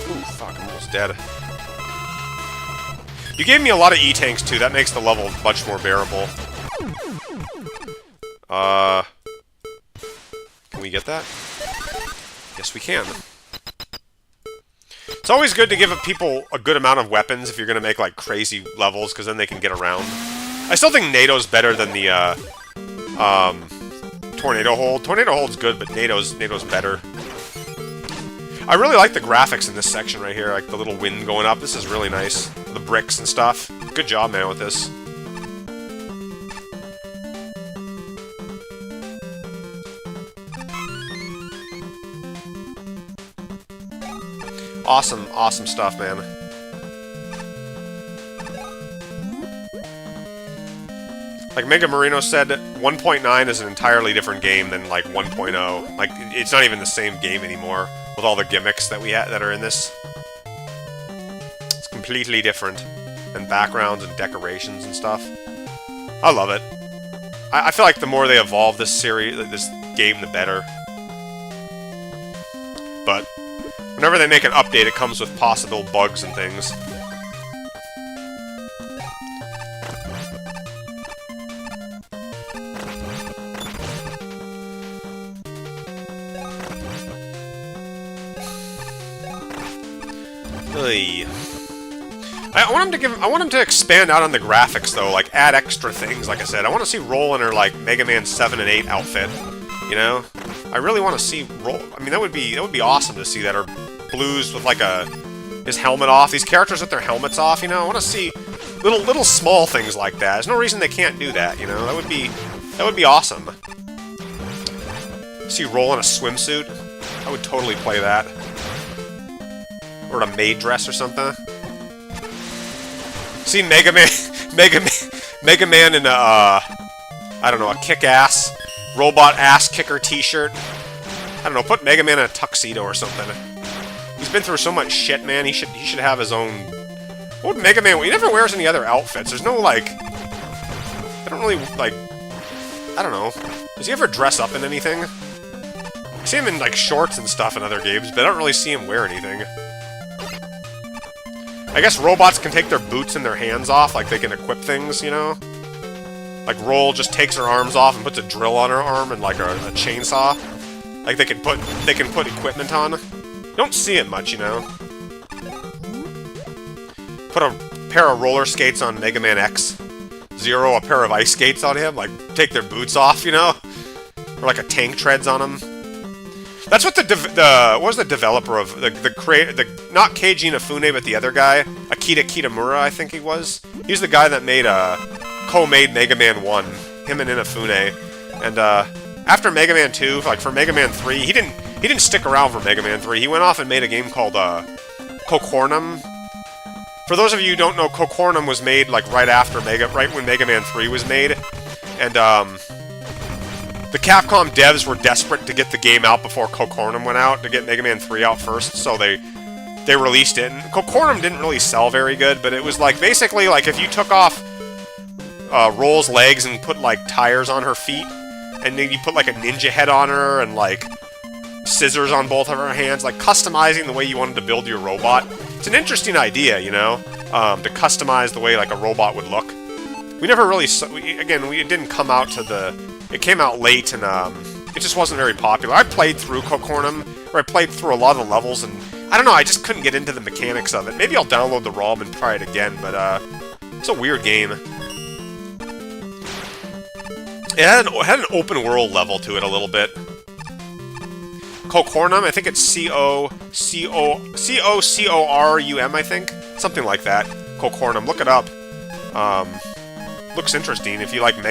Ooh, fuck, I'm almost dead. You gave me a lot of E-tanks, too. That makes the level much more bearable. Can we get that? Yes, we can. It's always good to give people a good amount of weapons if you're going to make, like, crazy levels, because then they can get around. I still think NATO's better than the, Tornado Hold. Tornado Hold's good, but NATO's better. I really like the graphics in this section right here, like the little wind going up. This is really nice. The bricks and stuff. Good job, man, with this. Awesome, awesome stuff, man. Like Mega Marino said, 1.9 is an entirely different game than, like, 1.0. Like, it's not even the same game anymore, with all the gimmicks that that are in this. It's completely different. And backgrounds and decorations and stuff. I love it. I feel like the more they evolve this series, this game, the better. But whenever they make an update, it comes with possible bugs and things. I want him to expand out on the graphics though, like add extra things. Like I said, I want to see Roll in her like Mega Man 7 and 8 outfit. You know, I really want to see Roll. I mean, that would be awesome to see that, or Blues with like his helmet off. These characters with their helmets off. You know, I want to see little small things like that. There's no reason they can't do that. You know, that would be awesome. See Roll in a swimsuit. I would totally play that. Or a maid dress or something. See Mega Man in a, I don't know, a kick-ass, robot ass-kicker t-shirt. I don't know, put Mega Man in a tuxedo or something. He's been through so much shit, man, he should have his own... What would Mega Man... He never wears any other outfits. There's no, like... I don't really, like... I don't know. Does he ever dress up in anything? I see him in, like, shorts and stuff in other games, but I don't really see him wear anything. I guess robots can take their boots and their hands off, like they can equip things, you know? Like Roll just takes her arms off and puts a drill on her arm and like a chainsaw. Like they can put equipment on. You don't see it much, you know? Put a pair of roller skates on Mega Man X. Zero a pair of ice skates on him, like take their boots off, you know? Or like a tank treads on him. That's what what was the developer of not Keiji Inafune, but the other guy, Akira Kitamura, I think he was. He's the guy that made co-made Mega Man 1, him and Inafune. And after Mega Man 2, like for Mega Man 3, he didn't stick around for Mega Man 3. He went off and made a game called Cocornum. For those of you who don't know, Cocornum was made like right when Mega Man 3 was made, and the Capcom devs were desperate to get the game out before Cocornum went out, to get Mega Man 3 out first, so they released it. And Cocornum didn't really sell very good, but it was like, basically, like, if you took off... rolls legs and put, like, tires on her feet. And then you put, like, a ninja head on her and, like, scissors on both of her hands. Like, customizing the way you wanted to build your robot. It's an interesting idea, you know? To customize the way, like, a robot would look. We never really... it didn't come out to the... It came out late, and, it just wasn't very popular. I played through Cocornum, or I played through a lot of the levels, and I don't know, I just couldn't get into the mechanics of it. Maybe I'll download the ROM and try it again, but, it's a weird game. It had an open world level to it a little bit. Cocornum, I think it's C-O-C-O-R-U-M, I think? Something like that. Cocornum, look it up. Looks interesting if you like early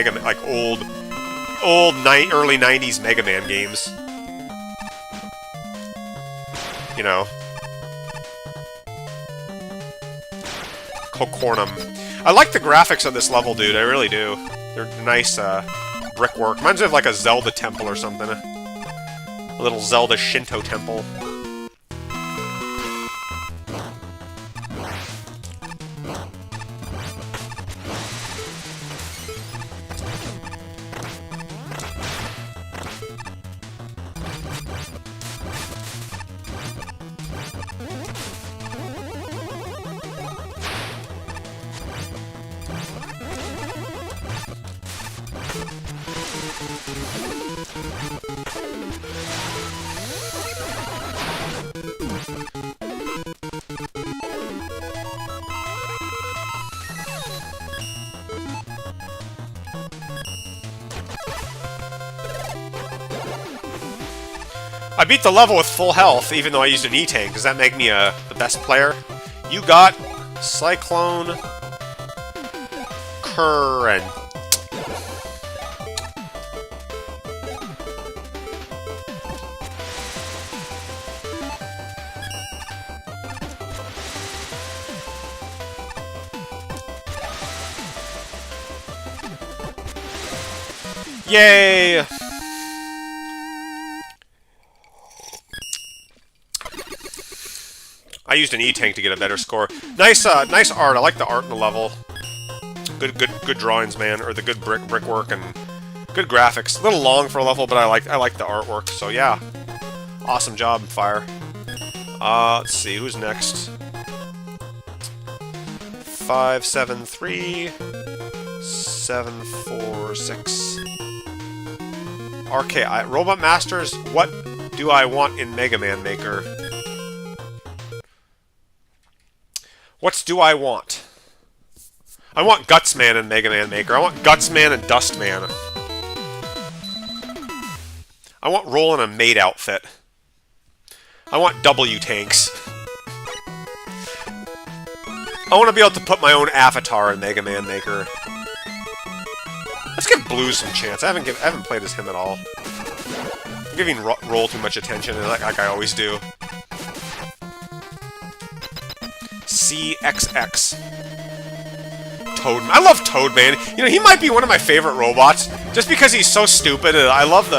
90s Mega Man games. You know. Cocornum. I like the graphics of this level, dude, I really do. They're nice, brickwork. Reminds me of like a Zelda temple or something. A little Zelda Shinto temple. I beat the level with full health, even though I used an E-Tank. Does that make me the best player? You got Cyclone Current. Yay! I used an E-Tank to get a better score. Nice art. I like the art in the level. Good drawings, man. Or the good brickwork and good graphics. A little long for a level, but I like the artwork. So yeah, awesome job, Fire. Let's see who's next. 5, 7, 3, 7, 4, 6. RKI Robot Masters. What do I want in Mega Man Maker? What do I want? I want Gutsman in Mega Man Maker. I want Gutsman and Dustman. I want Roll in a maid outfit. I want W-Tanks. I want to be able to put my own avatar in Mega Man Maker. Let's give Blue some chance. I haven't played as him at all. I'm giving Roll too much attention, like I always do. CXX. Toadman. I love Toadman. You know, he might be one of my favorite robots, just because he's so stupid. I love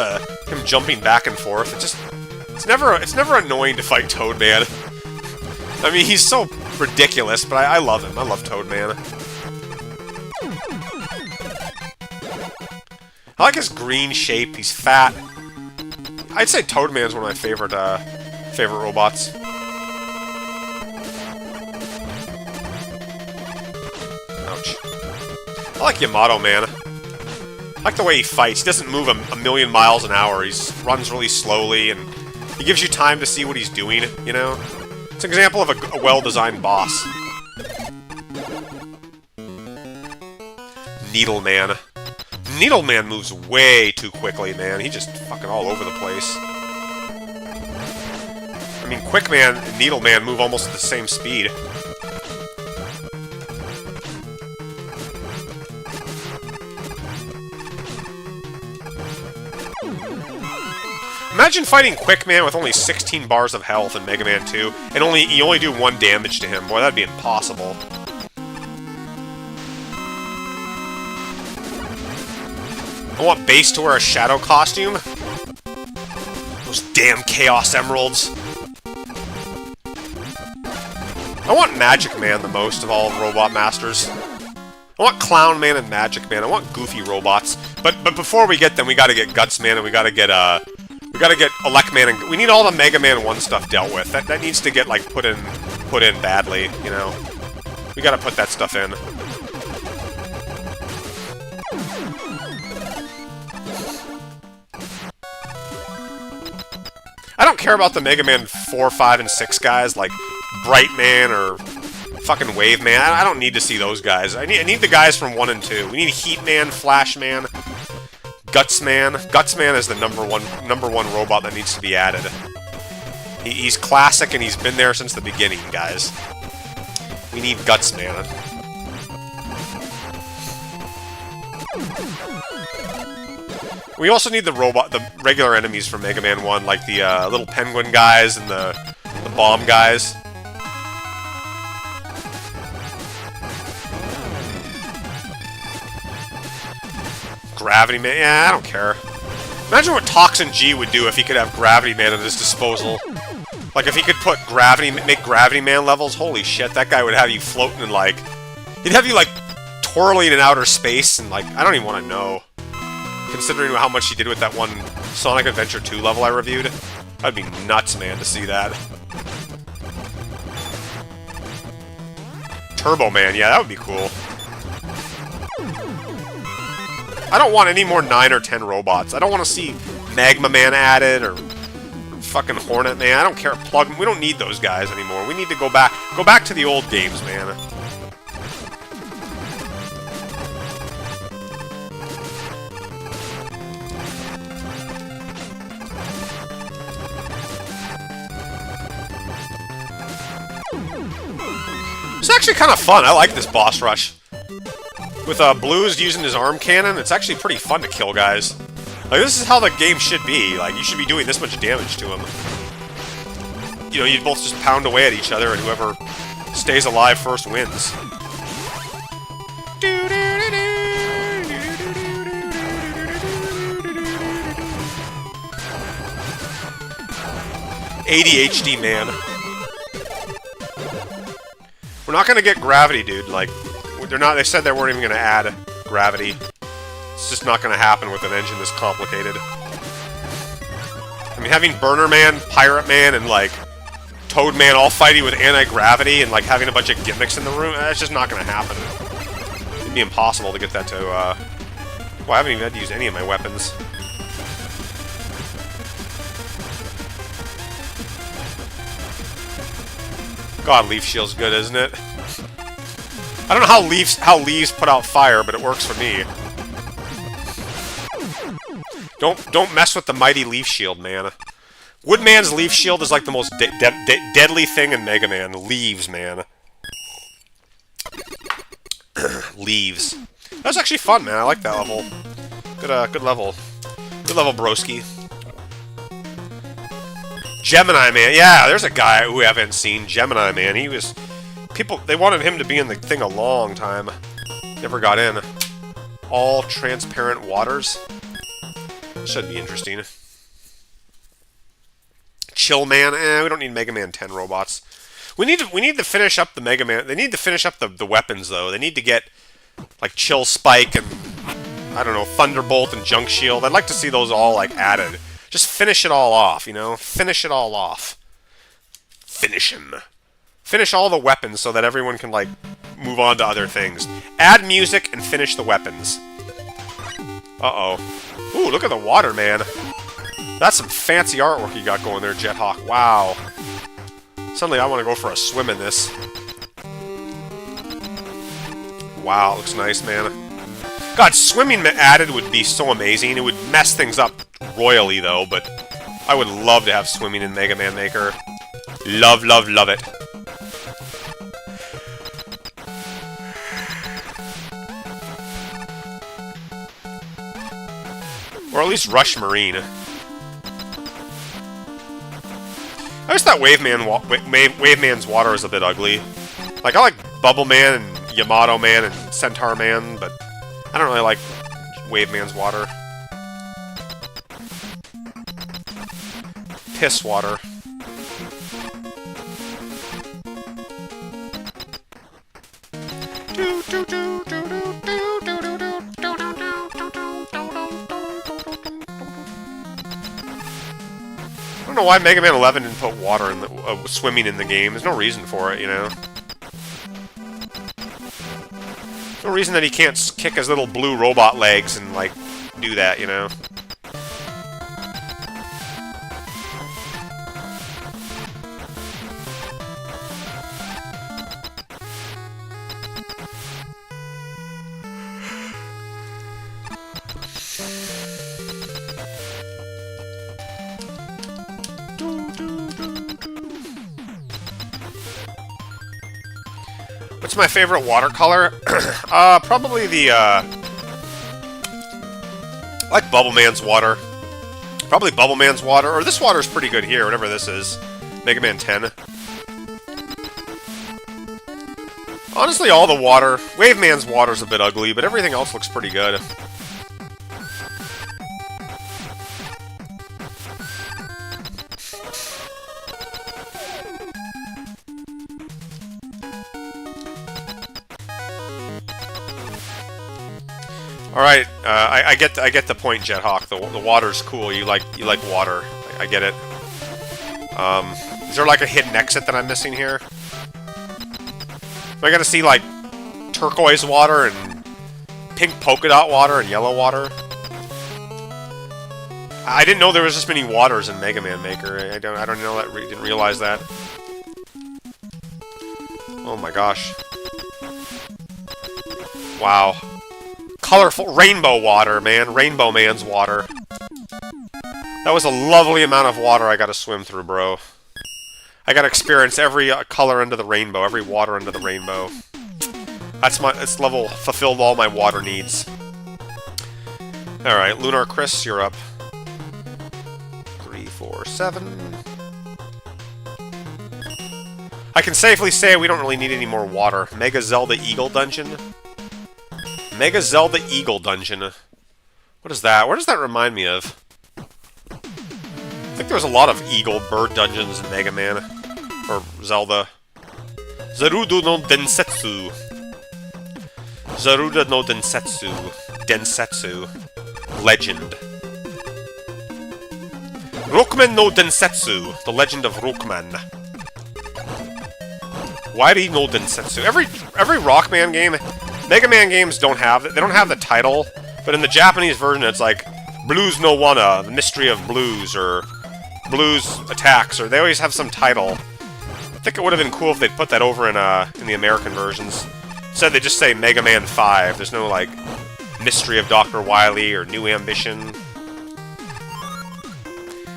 him jumping back and forth. It's never annoying to fight Toadman. I mean, he's so ridiculous, but I love him. I love Toadman. I like his green shape. He's fat. I'd say Toadman's one of my favorite robots. Ouch. I like Yamato Man. I like the way he fights. He doesn't move a million miles an hour. He runs really slowly, and he gives you time to see what he's doing, you know? It's an example of a well-designed boss. Needle Man. Needle Man moves way too quickly, man. He's just fucking all over the place. I mean, Quick Man and Needle Man move almost at the same speed. Imagine fighting Quick Man with only 16 bars of health in Mega Man 2, and you only do 1 damage to him. Boy, that'd be impossible. I want Bass to wear a shadow costume. Those damn Chaos Emeralds. I want Magic Man the most of all Robot Masters. I want Clown Man and Magic Man. I want goofy robots. But before we get them, we gotta get Guts Man and we gotta get Elect Man, and we need all the Mega Man 1 stuff dealt with. That needs to get like put in badly, you know. We gotta put that stuff in. I don't care about the Mega Man 4, 5, and 6 guys like Bright Man or fucking Wave Man. I don't need to see those guys. I need the guys from 1 and 2. We need Heat Man, Flash Man, Guts Man. Guts Man is the number one robot that needs to be added. He's classic and he's been there since the beginning, guys. We need Guts Man. We also need the regular enemies from Mega Man 1, like the little penguin guys and the bomb guys. Gravity Man? Yeah, I don't care. Imagine what Toxin G would do if he could have Gravity Man at his disposal. Like, if he could put make Gravity Man levels, holy shit, that guy would have you floating in, like... He'd have you, like, twirling in outer space, and, like, I don't even want to know. Considering how much he did with that one Sonic Adventure 2 level I reviewed. That'd be nuts, man, to see that. Turbo Man, yeah, that would be cool. I don't want any more 9 or 10 robots. I don't want to see Magma Man added, or fucking Hornet Man. I don't care. We don't need those guys anymore. We need to go back to the old games, man. It's actually kind of fun. I like this boss rush. With Blues using his arm cannon, it's actually pretty fun to kill guys. Like, this is how the game should be. Like, you should be doing this much damage to him. You know, you both just pound away at each other, and whoever stays alive first wins. ADHD Man. We're not gonna get Gravity, dude. Like, they said they weren't even gonna add Gravity. It's just not gonna happen with an engine this complicated. I mean, having Burner Man, Pirate Man, and, like, Toad Man all fighting with anti-gravity and, like, having a bunch of gimmicks in the room, that's just not gonna happen. It'd be impossible to get that to, well, I haven't even had to use any of my weapons. God, Leaf Shield's good, isn't it? I don't know how leaves put out fire, but it works for me. Don't mess with the mighty Leaf Shield, man. Woodman's Leaf Shield is like the most deadly thing in Mega Man. Leaves, man. Leaves. That was actually fun, man. I like that level. Good level. Good level, broski. Gemini Man. Yeah, there's a guy who we haven't seen. Gemini Man. He was... They wanted him to be in the thing a long time. Never got in. All transparent waters. Should be interesting. Chill Man. We don't need Mega Man 10 robots. We need to finish up the Mega Man. They need to finish up the weapons, though. They need to get, like, Chill Spike and, I don't know, Thunderbolt and Junk Shield. I'd like to see those all, like, added. Just finish it all off, you know? Finish it all off. Finish him. Finish all the weapons so that everyone can, like, move on to other things. Add music and finish the weapons. Uh-oh. Ooh, look at the water, man. That's some fancy artwork you got going there, Jethawk. Wow. Suddenly I want to go for a swim in this. Wow, looks nice, man. God, swimming added would be so amazing. It would mess things up royally, though, but I would love to have swimming in Mega Man Maker. Love, love, love it. Or at least Rush Marine. I just thought Wave Man's water is a bit ugly. Like, I like Bubble Man and Yamato Man and Centaur Man, but I don't really like Wave Man's water. Piss water. Do, do, do, do, do. know why Mega Man 11 didn't put water in the swimming in the game. There's no reason for it, you know. No reason that he can't kick his little blue robot legs and like do that, you know. What's my favorite watercolor? Probably the, I like Bubble Man's water. Probably Bubble Man's water, or this water's pretty good here, whatever this is. Mega Man 10. Honestly, all the water... Wave Man's water's a bit ugly, but everything else looks pretty good. Alright, I get the point, Jethawk. The water's cool. You like water. I get it. Is there like a hidden exit that I'm missing here? Am I gonna see like turquoise water and pink polka dot water and yellow water? I didn't know there was this many waters in Mega Man Maker. I don't know that. Didn't realize that. Oh my gosh! Wow. Colorful rainbow water, man. Rainbow Man's water. That was a lovely amount of water I gotta swim through, bro. I gotta experience every color under the rainbow, every water under the rainbow. This level fulfilled all my water needs. Alright, Lunar Chris, you're up. 3, 4, 7. I can safely say we don't really need any more water. Mega Zelda Eagle Dungeon. Mega Zelda Eagle Dungeon. What is that? What does that remind me of? I think there was a lot of Eagle Bird dungeons in Mega Man. Or Zelda. Zarudo no Densetsu. Zaruda no Densetsu. Densetsu. Legend. Rookman no Densetsu. The Legend of Rookman. Why do you know Densetsu? Every Rockman game... Mega Man games don't have the title, but in the Japanese version it's like Blues no Wanna, the Mystery of Blues, or Blues Attacks, or they always have some title. I think it would have been cool if they'd put that over in the American versions. Instead they just say Mega Man 5. There's no like Mystery of Dr. Wily or New Ambition.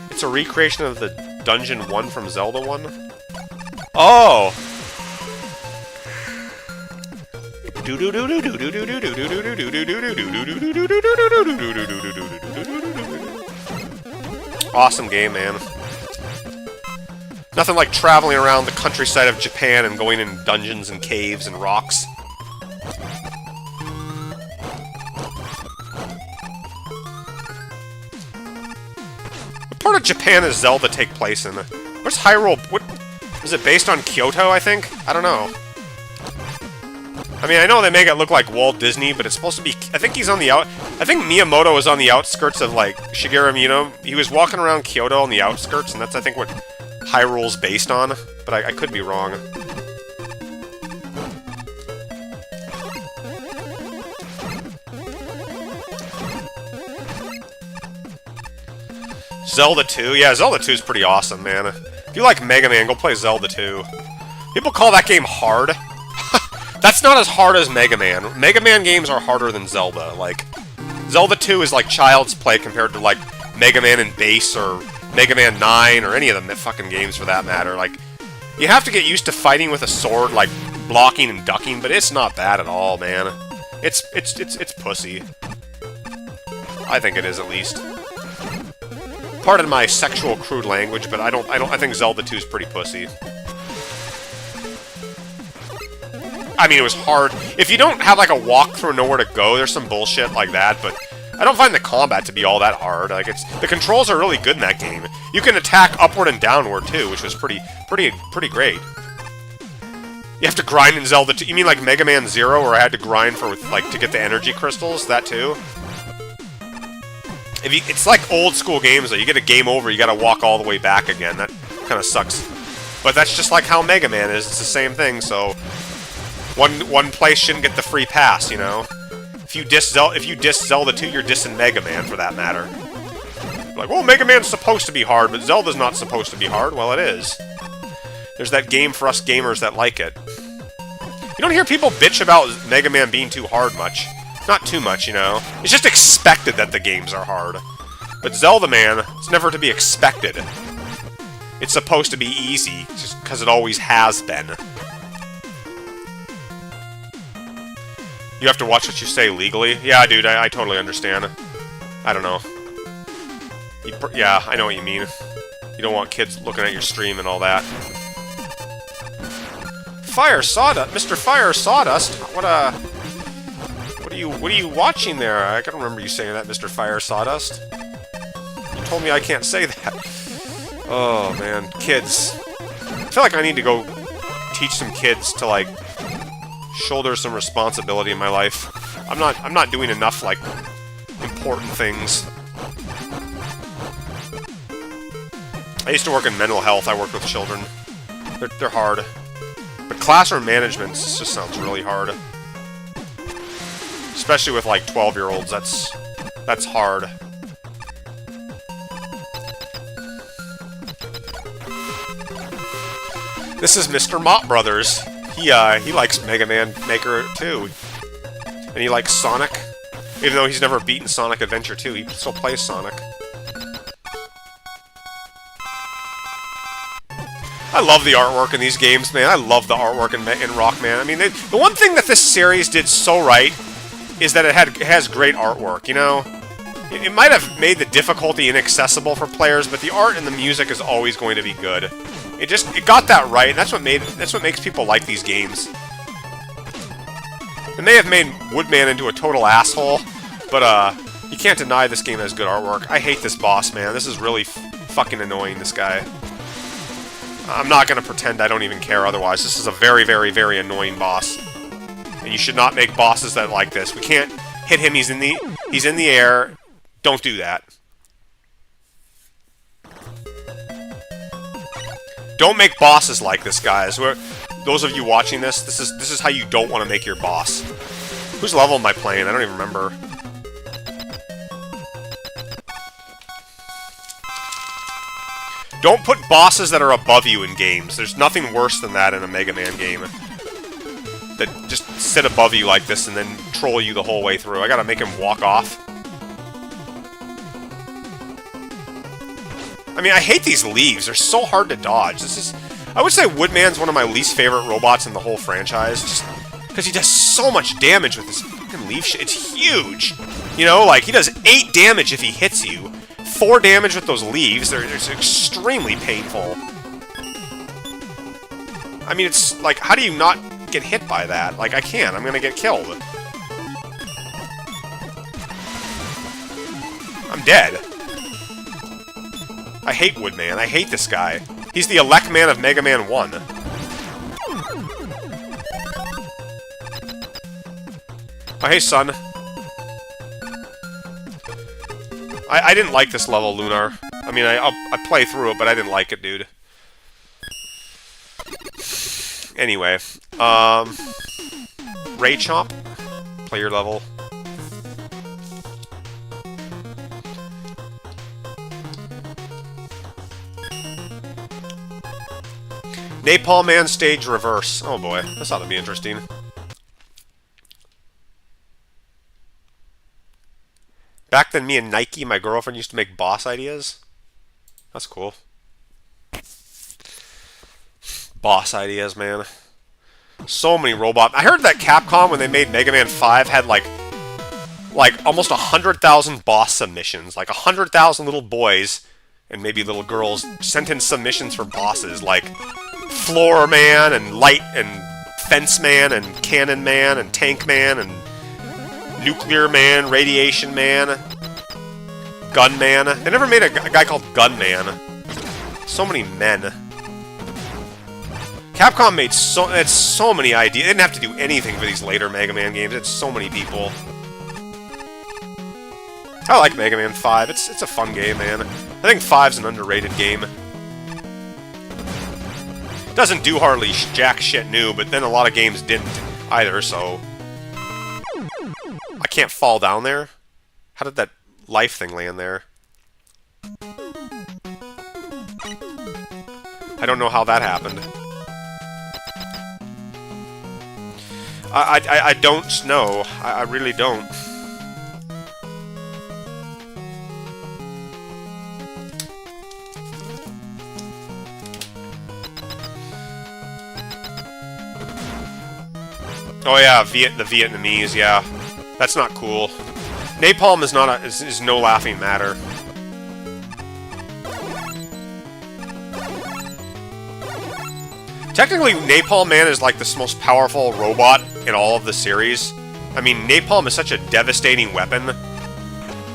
It's a recreation of the Dungeon 1 from Zelda 1? Oh! Awesome game, man. Nothing like traveling around the countryside of Japan and going in dungeons and caves and rocks. What part of Japan does Zelda take place in? Where's Hyrule? What is it based on Kyoto, I think? I don't know. I mean, I know they make it look like Walt Disney, but it's supposed to be... I think he's on the I think Miyamoto was on the outskirts of, like, Shigeru Miyamoto. He was walking around Kyoto on the outskirts, and that's, I think, what Hyrule's based on. But I could be wrong. Zelda 2? Yeah, Zelda 2 is pretty awesome, man. If you like Mega Man, go play Zelda 2. People call that game hard. That's not as hard as Mega Man. Mega Man games are harder than Zelda. Like, Zelda 2 is like child's play compared to, like, Mega Man and Bass or Mega Man 9 or any of the fucking games for that matter. Like, you have to get used to fighting with a sword, like, blocking and ducking, but it's not bad at all, man. It's pussy. I think it is, at least. Pardon my sexual crude language, but I think Zelda 2 is pretty pussy. I mean, it was hard. If you don't have, like, a walkthrough or nowhere to go, there's some bullshit like that, but I don't find the combat to be all that hard. Like, the controls are really good in that game. You can attack upward and downward, too, which was pretty great. You have to grind in Zelda 2. You mean like Mega Man 0, where I had to grind for, like, to get the energy crystals? That, too? It's like old school games though. You get a game over, you gotta walk all the way back again. That kind of sucks. But that's just like how Mega Man is. It's the same thing. So one place shouldn't get the free pass, you know. If you diss Zelda 2, you're dissing Mega Man for that matter. Like, well, Mega Man's supposed to be hard, but Zelda's not supposed to be hard. Well, it is. There's that game for us gamers that like it. You don't hear people bitch about Mega Man being too hard much. Not too much, you know. It's just expected that the games are hard. But Zelda, man, it's never to be expected. It's supposed to be easy, just because it always has been. You have to watch what you say legally? Yeah, dude, I totally understand. I don't know. Yeah, I know what you mean. You don't want kids looking at your stream and all that. Fire Sawdust, Mr. Fire Sawdust. What are you watching there? I can't remember you saying that, Mr. Fire Sawdust. You told me I can't say that. Oh man, kids. I feel like I need to go teach some kids to like shoulder some responsibility in my life. I'm not doing enough like important things. I used to work in mental health. I worked with children. They're hard. But classroom management just sounds really hard. Especially with like 12-year-olds. That's hard. This is Mr. Mott Brothers. He likes Mega Man Maker too. And he likes Sonic. Even though he's never beaten Sonic Adventure 2, he still plays Sonic. I love the artwork in these games, man. I love the artwork in Rockman. I mean, the one thing that this series did so right is that it has great artwork, you know? It might have made the difficulty inaccessible for players, but the art and the music is always going to be good. It got that right, and that's what makes people like these games. It may have made Woodman into a total asshole, but you can't deny this game has good artwork. I hate this boss, man. This is really fucking annoying, this guy. I'm not going to pretend I don't even care otherwise. This is a very, very, very annoying boss. And you should not make bosses that like this. We can't hit him. He's in the air. Don't do that. Don't make bosses like this, guys. Those of you watching this, this is how you don't want to make your boss. Whose level am I playing? I don't even remember. Don't put bosses that are above you in games. There's nothing worse than that in a Mega Man game. That just sit above you like this and then troll you the whole way through. I gotta make him walk off. I mean, I hate these leaves. They're so hard to dodge. I would say Woodman's one of my least favorite robots in the whole franchise. Just because he does so much damage with this fucking leaf shit. It's huge. You know, like, he does 8 damage if he hits you. 4 damage with those leaves. They're extremely painful. I mean, it's like, how do you not get hit by that? Like, I can't. I'm gonna get killed. I'm dead. I hate Woodman. I hate this guy. He's the Elect Man of Mega Man 1. Oh, hey, son. I didn't like this level, Lunar. I mean, I play through it, but I didn't like it, dude. Anyway, Ray Chomp, play your level. Napalm Man stage reverse. Oh boy, this ought to be interesting. Back then, me and Nike, my girlfriend, used to make boss ideas. That's cool. Boss ideas, man. So many robot... I heard that Capcom, when they made Mega Man 5, had like almost 100,000 boss submissions. Like 100,000 little boys and maybe little girls sent in submissions for bosses, like Floor Man and Light and Fence Man and Cannon Man and Tank Man and Nuclear Man, Radiation Man, Gunman. They never made a guy called Gunman. So many men. Capcom made so many ideas. They didn't have to do anything for these later Mega Man games. It's so many people. I like Mega Man 5. It's a fun game, man. I think 5's an underrated game. Doesn't do hardly jack shit new, but then a lot of games didn't either, so... I can't fall down there? How did that life thing land there? I don't know how that happened. I don't know. I really don't. Oh yeah, the Vietnamese, yeah. That's not cool. Napalm is not is no laughing matter. Technically, Napalm Man is like the most powerful robot in all of the series. I mean, Napalm is such a devastating weapon.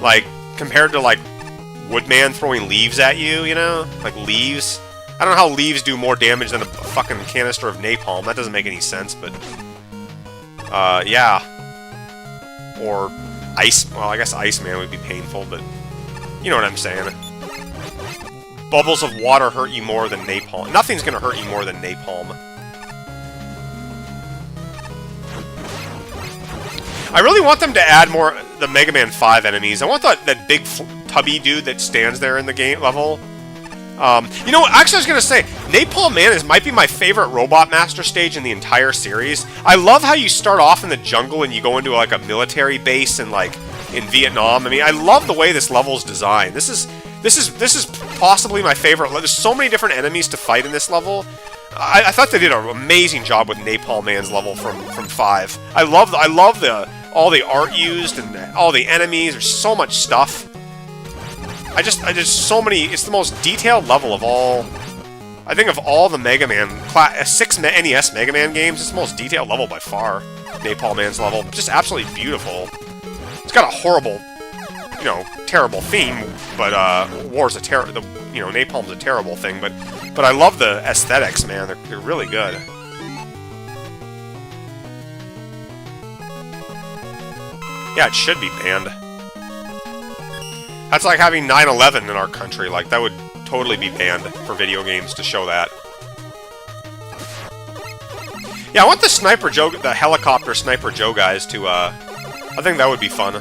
Like, compared to, like, Woodman throwing leaves at you, you know? Like, leaves. I don't know how leaves do more damage than a fucking canister of napalm. That doesn't make any sense, but... yeah. Or Ice... Well, I guess Iceman would be painful, but... You know what I'm saying. Bubbles of water hurt you more than napalm. Nothing's gonna hurt you more than napalm. I really want them to add more... the Mega Man 5 enemies. I want that big tubby dude that stands there in the game level. You know, actually I was gonna say, Napalm Man might be my favorite Robot Master stage in the entire series. I love how you start off in the jungle and you go into like a military base and like in Vietnam. I mean, I love the way this level is designed. This is possibly my favorite. There's so many different enemies to fight in this level. I thought they did an amazing job with Napalm Man's level from 5. I love all the art used and all the enemies. There's so much stuff. There's so many. It's the most detailed level of all. I think of all the Mega Man 6 NES Mega Man games, it's the most detailed level by far. Napalm Man's level, just absolutely beautiful. It's got a horrible, you know, terrible theme, but Napalm's a terrible thing. But I love the aesthetics, man. They're really good. Yeah, it should be banned. That's like having 9/11 in our country. Like, that would totally be banned for video games to show that. Yeah, I want the Sniper Joe, the helicopter Sniper Joe guys to, I think that would be fun. To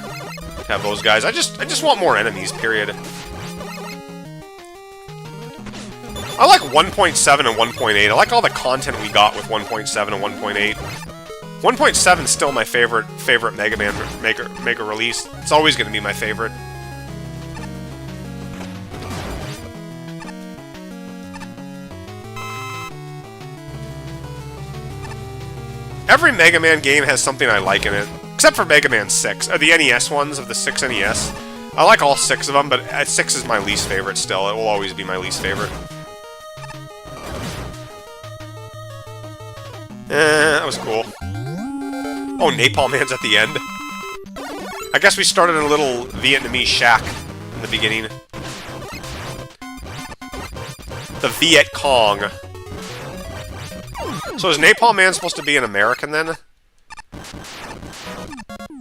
have those guys. I just want more enemies, period. I like 1.7 and 1.8. I like all the content we got with 1.7 and 1.8. 1.7 is still my favorite Mega Man Mega release. It's always going to be my favorite. Every Mega Man game has something I like in it, except for Mega Man 6, or the NES ones of the 6 NES. I like all 6 of them, but 6 is my least favorite still. It will always be my least favorite. That was cool. Oh, Napalm Man's at the end. I guess we started in a little Vietnamese shack in the beginning. The Viet Cong. So is Napalm Man supposed to be an American then?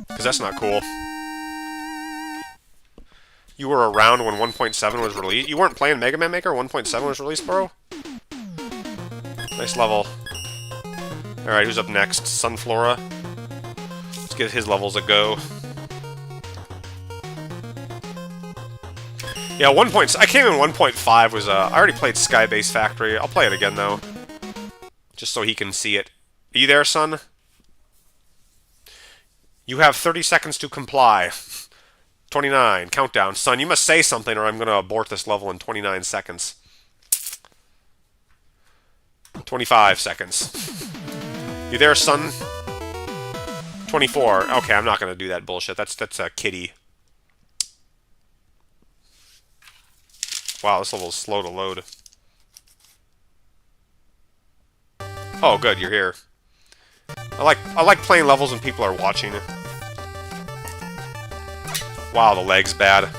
Because that's not cool. You were around when 1.7 was released? You weren't playing Mega Man Maker when 1.7 was released, bro? Nice level. Alright, who's up next? Sunflora. Let's give his levels a go. Yeah, I came in 1.5 was, I already played Skybase Factory. I'll play it again, though. Just so he can see it. Are you there, son? You have 30 seconds to comply. 29. Countdown. Son, you must say something or I'm going to abort this level in 29 seconds. 25 seconds. You there, son? 24. Okay, I'm not going to do that bullshit. That's a kitty. Wow, this level is slow to load. Oh, good, you're here. I like playing levels when people are watching. Wow, the leg's bad.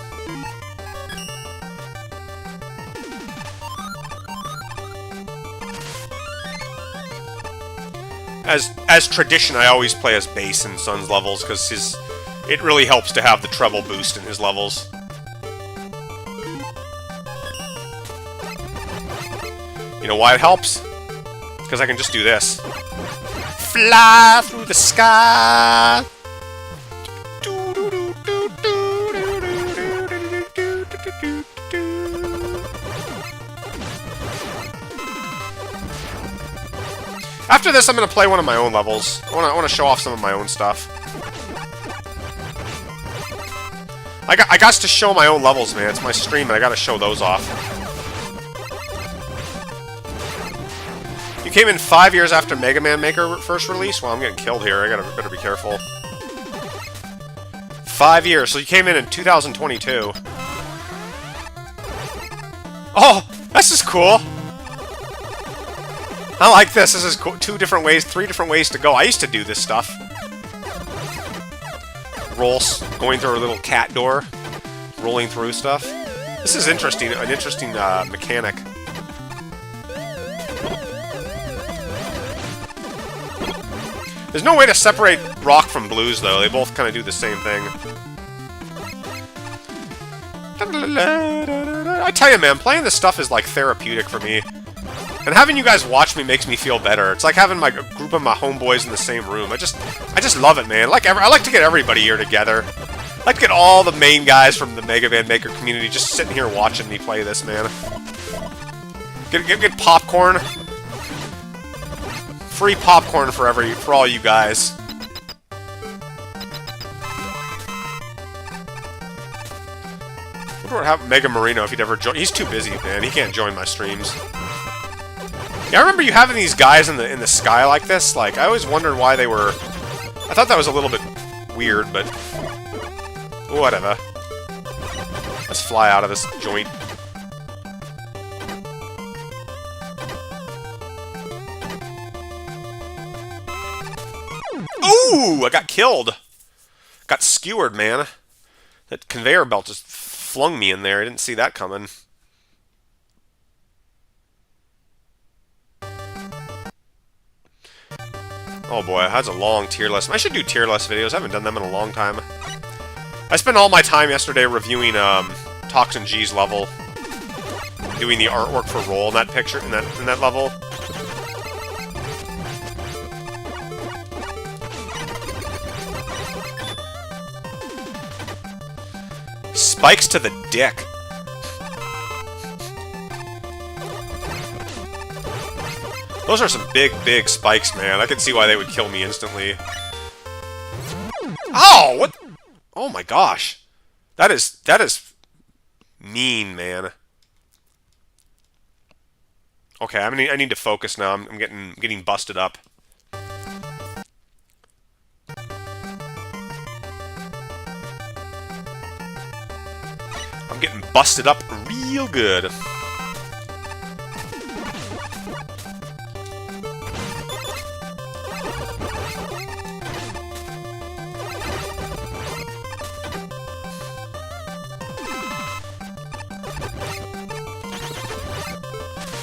As tradition, I always play as Bass in Son's levels because it really helps to have the treble boost in his levels. You know why it helps? Because I can just do this. Fly through the sky! After this, I'm going to play one of my own levels. I want to show off some of my own stuff. I got to show my own levels, man. It's my stream, and I got to show those off. You came in 5 years after Mega Man Maker first release? Well, I'm getting killed here. I better be careful. 5 years. So you came in 2022. Oh, this is cool. I like this. This is cool. 3 different ways to go. I used to do this stuff. Going through a little cat door, rolling through stuff. This is interesting. An interesting mechanic. There's no way to separate Rock from Blues, though. They both kind of do the same thing. I tell you, man, playing this stuff is like therapeutic for me. And having you guys watch me makes me feel better. It's like having a group of my homeboys in the same room. I just love it, man. I like to get everybody here together. I like to get all the main guys from the Mega Man Maker community just sitting here watching me play this, man. Get popcorn. Free popcorn for all you guys. I wonder what happened to Mega Marino if he'd ever join. He's too busy, man. He can't join my streams. Yeah, I remember you having these guys in the sky like this. Like, I always wondered why they were... I thought that was a little bit weird, but... whatever. Let's fly out of this joint. Ooh! I got killed! Got skewered, man. That conveyor belt just flung me in there. I didn't see that coming. Oh boy, that's a long tier list. I should do tier list videos. I haven't done them in a long time. I spent all my time yesterday reviewing Toxin G's level, doing the artwork for Roll in that picture in that level. Spikes to the dick. Those are some big spikes, man. I can see why they would kill me instantly. Oh, what? Oh my gosh. That is mean, man. Okay, I need to focus now. I'm getting busted up. I'm getting busted up real good.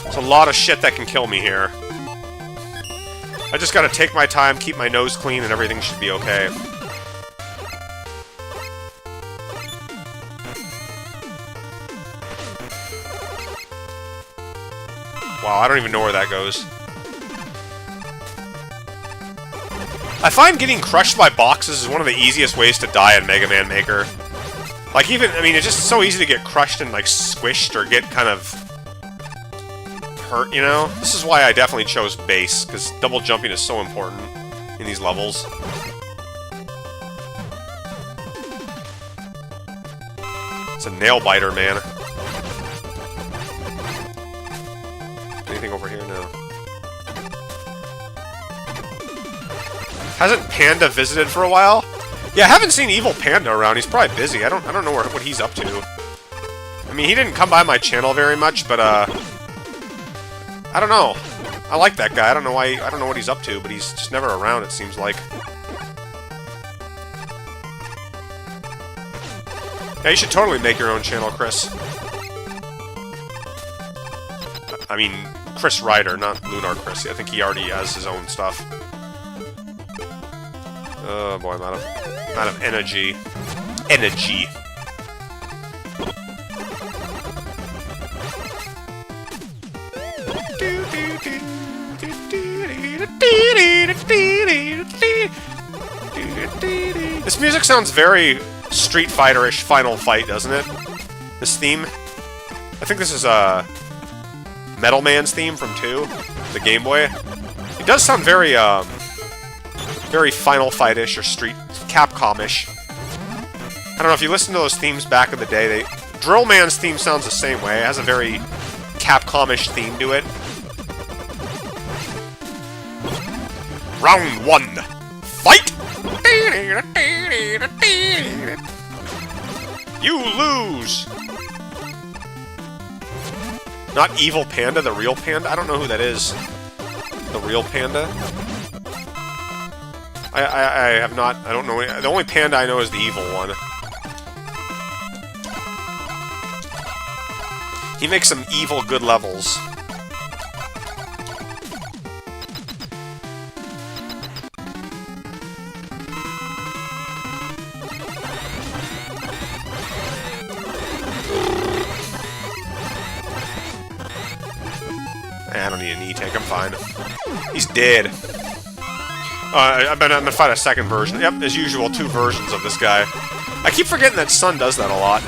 There's a lot of shit that can kill me here. I just gotta take my time, keep my nose clean, and everything should be okay. Wow, I don't even know where that goes. I find getting crushed by boxes is one of the easiest ways to die in Mega Man Maker. Like, I mean, it's just so easy to get crushed and, like, squished or get kind of hurt, you know? This is why I definitely chose base, because double jumping is so important in these levels. It's a nail biter, man. Anything over here? No. Hasn't Panda visited for a while? Yeah, I haven't seen Evil Panda around. He's probably busy. I don't know what he's up to. I mean, he didn't come by my channel very much, but I don't know. I like that guy. I don't know why. I don't know what he's up to, but he's just never around. It seems like. Yeah, you should totally make your own channel, Chris. I mean, Chris Ryder, not Lunar Chris. I think he already has his own stuff. Oh boy, I'm out of... Out of energy. Energy. This music sounds very Street Fighter-ish Final Fight, doesn't it? This theme. I think this is Metal Man's theme from 2, the Game Boy. It does sound very very Final Fight-ish or Street Capcom-ish. I don't know if you listen to those themes back in the day. Drill Man's theme sounds the same way. It has a very Capcom-ish theme to it. Round 1. Fight! You lose! Not Evil Panda, the real panda? I don't know who that is. The real panda? I have not... I don't know... The only panda I know is the evil one. He makes some evil good levels. I don't need a knee take, I'm fine. He's dead. I'm gonna fight a second version. Yep, as usual, 2 versions of this guy. I keep forgetting that Sun does that a lot.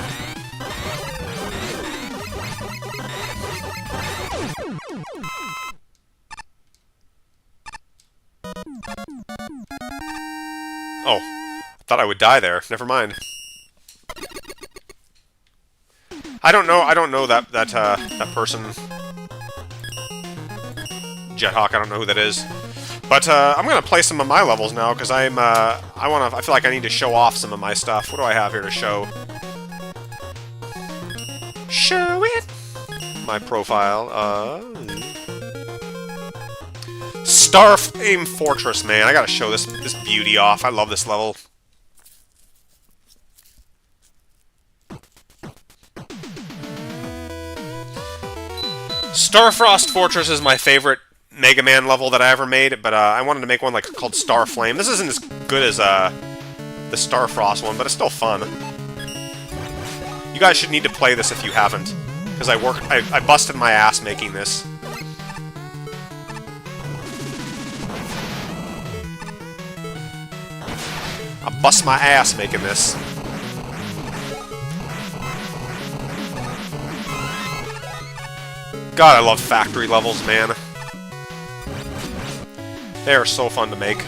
Oh, thought I would die there. Never mind. I don't know that person. Jethawk, I don't know who that is. But, I'm gonna play some of my levels now, because I feel like I need to show off some of my stuff. What do I have here to show? Show it! My profile, Starflame Fortress, man. I gotta show this beauty off. I love this level. Starfrost Fortress is my favorite Mega Man level that I ever made, but I wanted to make one like called Starflame. This isn't as good as the Starfrost one, but it's still fun. You guys should need to play this if you haven't, because I busted my ass making this. I bust my ass making this. God, I love factory levels, man. They are so fun to make.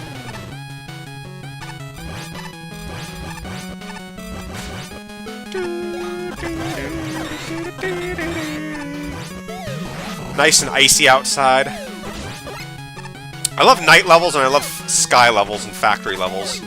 Nice and icy outside. I love night levels and I love sky levels and factory levels.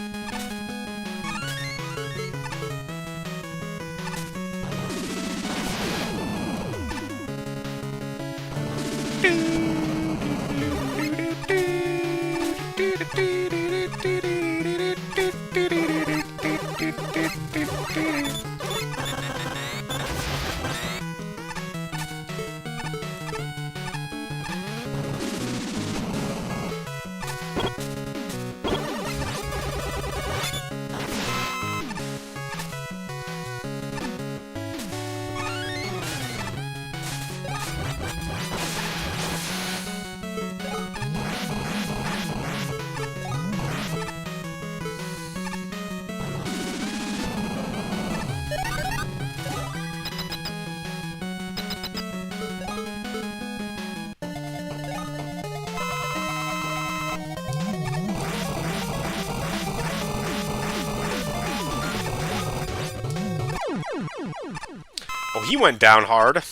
Oh, he went down hard.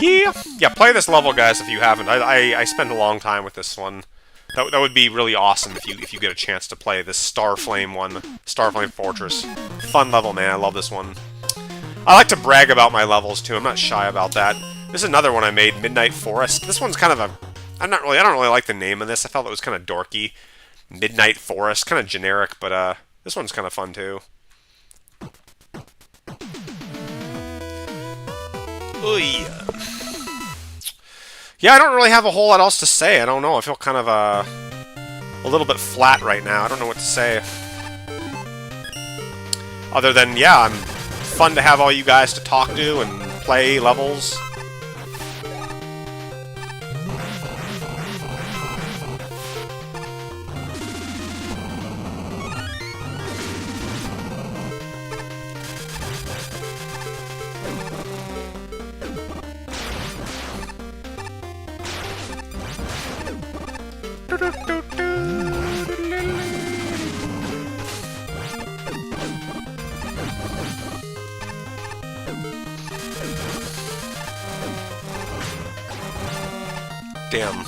Yeah! Yeah, play this level, guys, if you haven't. I spent a long time with this one. That would be really awesome if you get a chance to play this Starflame one. Starflame Fortress. Fun level, man. I love this one. I like to brag about my levels, too. I'm not shy about that. This is another one I made, Midnight Forest. This one's kind of a... I don't really like the name of this. I felt it was kind of dorky. Midnight Forest. Kind of generic, but this one's kind of fun, too. Ooh, yeah, I don't really have a whole lot else to say. I don't know. I feel kind of a little bit flat right now. I don't know what to say. Other than, yeah, I'm fun to have all you guys to talk to and play levels. Damn.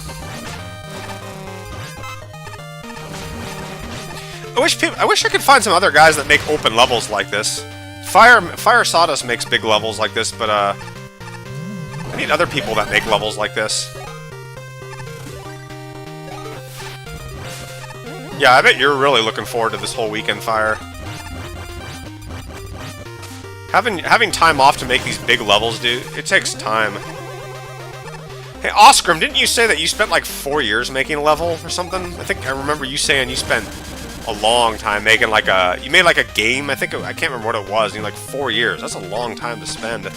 I wish I could find some other guys that make open levels like this. Fire Sawdust makes big levels like this, but I need other people that make levels like this. Yeah, I bet you're really looking forward to this whole weekend, Fire. Having time off to make these big levels, dude, it takes time. Hey, Oscrim, didn't you say that you spent like 4 years making a level or something? I think I remember you saying you spent a long time making like a... You made like a game, I can't remember what it was. You know, like 4 years. That's a long time to spend.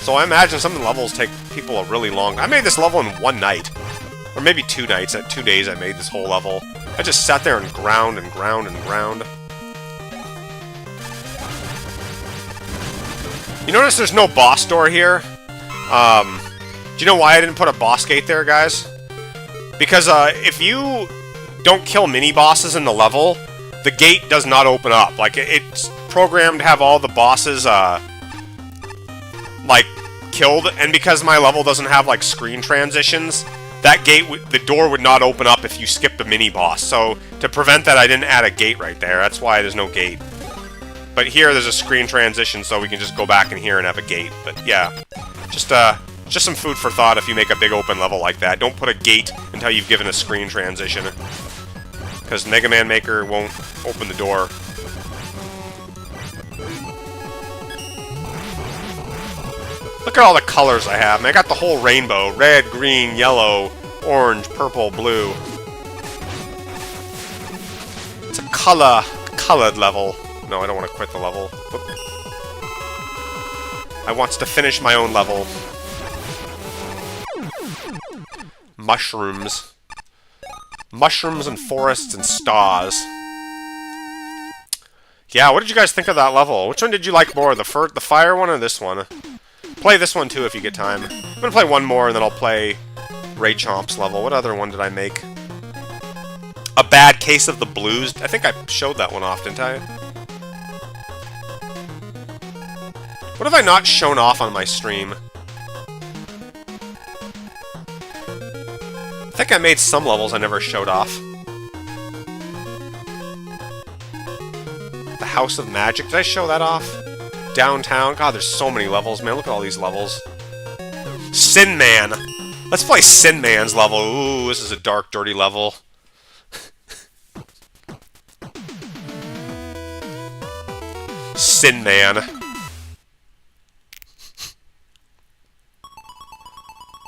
So I imagine some of the levels take people a really long... I made this level in one night. Or maybe 2 nights. At 2 days I made this whole level. I just sat there and ground and ground and ground. You notice there's no boss door here? Do you know why I didn't put a boss gate there, guys? Because if you don't kill mini-bosses in the level, the gate does not open up. Like, it's programmed to have all the bosses, like, killed, and because my level doesn't have, like, screen transitions, that gate, the door would not open up if you skipped a mini-boss. So, to prevent that, I didn't add a gate right there. That's why there's no gate. But here, there's a screen transition, so we can just go back in here and have a gate. But, yeah. Just some food for thought if you make a big open level like that. Don't put a gate until you've given a screen transition. Because Mega Man Maker won't open the door. Look at all the colors I have, man. I got the whole rainbow. Red, green, yellow, orange, purple, blue. It's a colored level. No, I don't want to quit the level. Oop. I wants to finish my own level. Mushrooms. Mushrooms and forests and stars. Yeah, what did you guys think of that level? Which one did you like more? The fire one or this one? Play this one too if you get time. I'm gonna play one more and then I'll play Ray Chomp's level. What other one did I make? A Bad Case of the Blues. I think I showed that one off, didn't I? What have I not shown off on my stream? I think I made some levels I never showed off. The House of Magic. Did I show that off? Downtown. God, there's so many levels, man. Look at all these levels. Sin Man. Let's play Sin Man's level. Ooh, this is a dark, dirty level. Sin Man.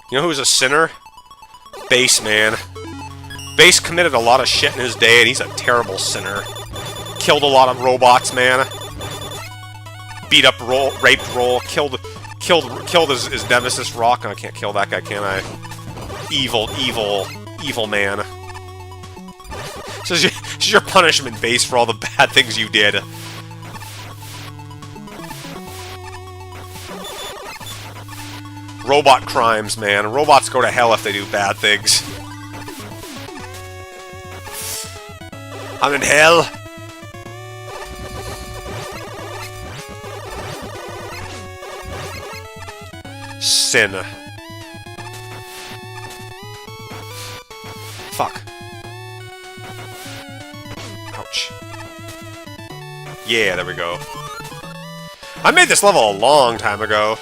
You know who's a sinner? Bass Man. Bass committed a lot of shit in his day, and he's a terrible sinner. Killed a lot of robots, man. Beat up Roll, raped Roll, killed his nemesis Rock. I can't kill that guy, can I? Evil man. So this is your punishment, Bass, for all the bad things you did. Robot crimes, man. Robots go to hell if they do bad things. I'm in hell. Sin. Fuck. Ouch. Yeah, there we go. I made this level a long time ago.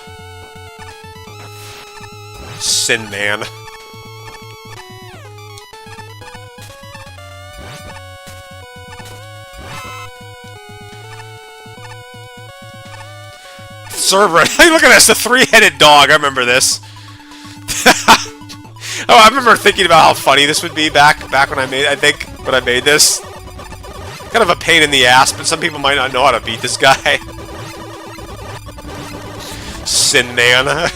Sin Man. Cerberus. Look at this, the three-headed dog. I remember this. Oh, I remember thinking about how funny this would be back when I made. I think when I made this. Kind of a pain in the ass, but some people might not know how to beat this guy. Sin Man.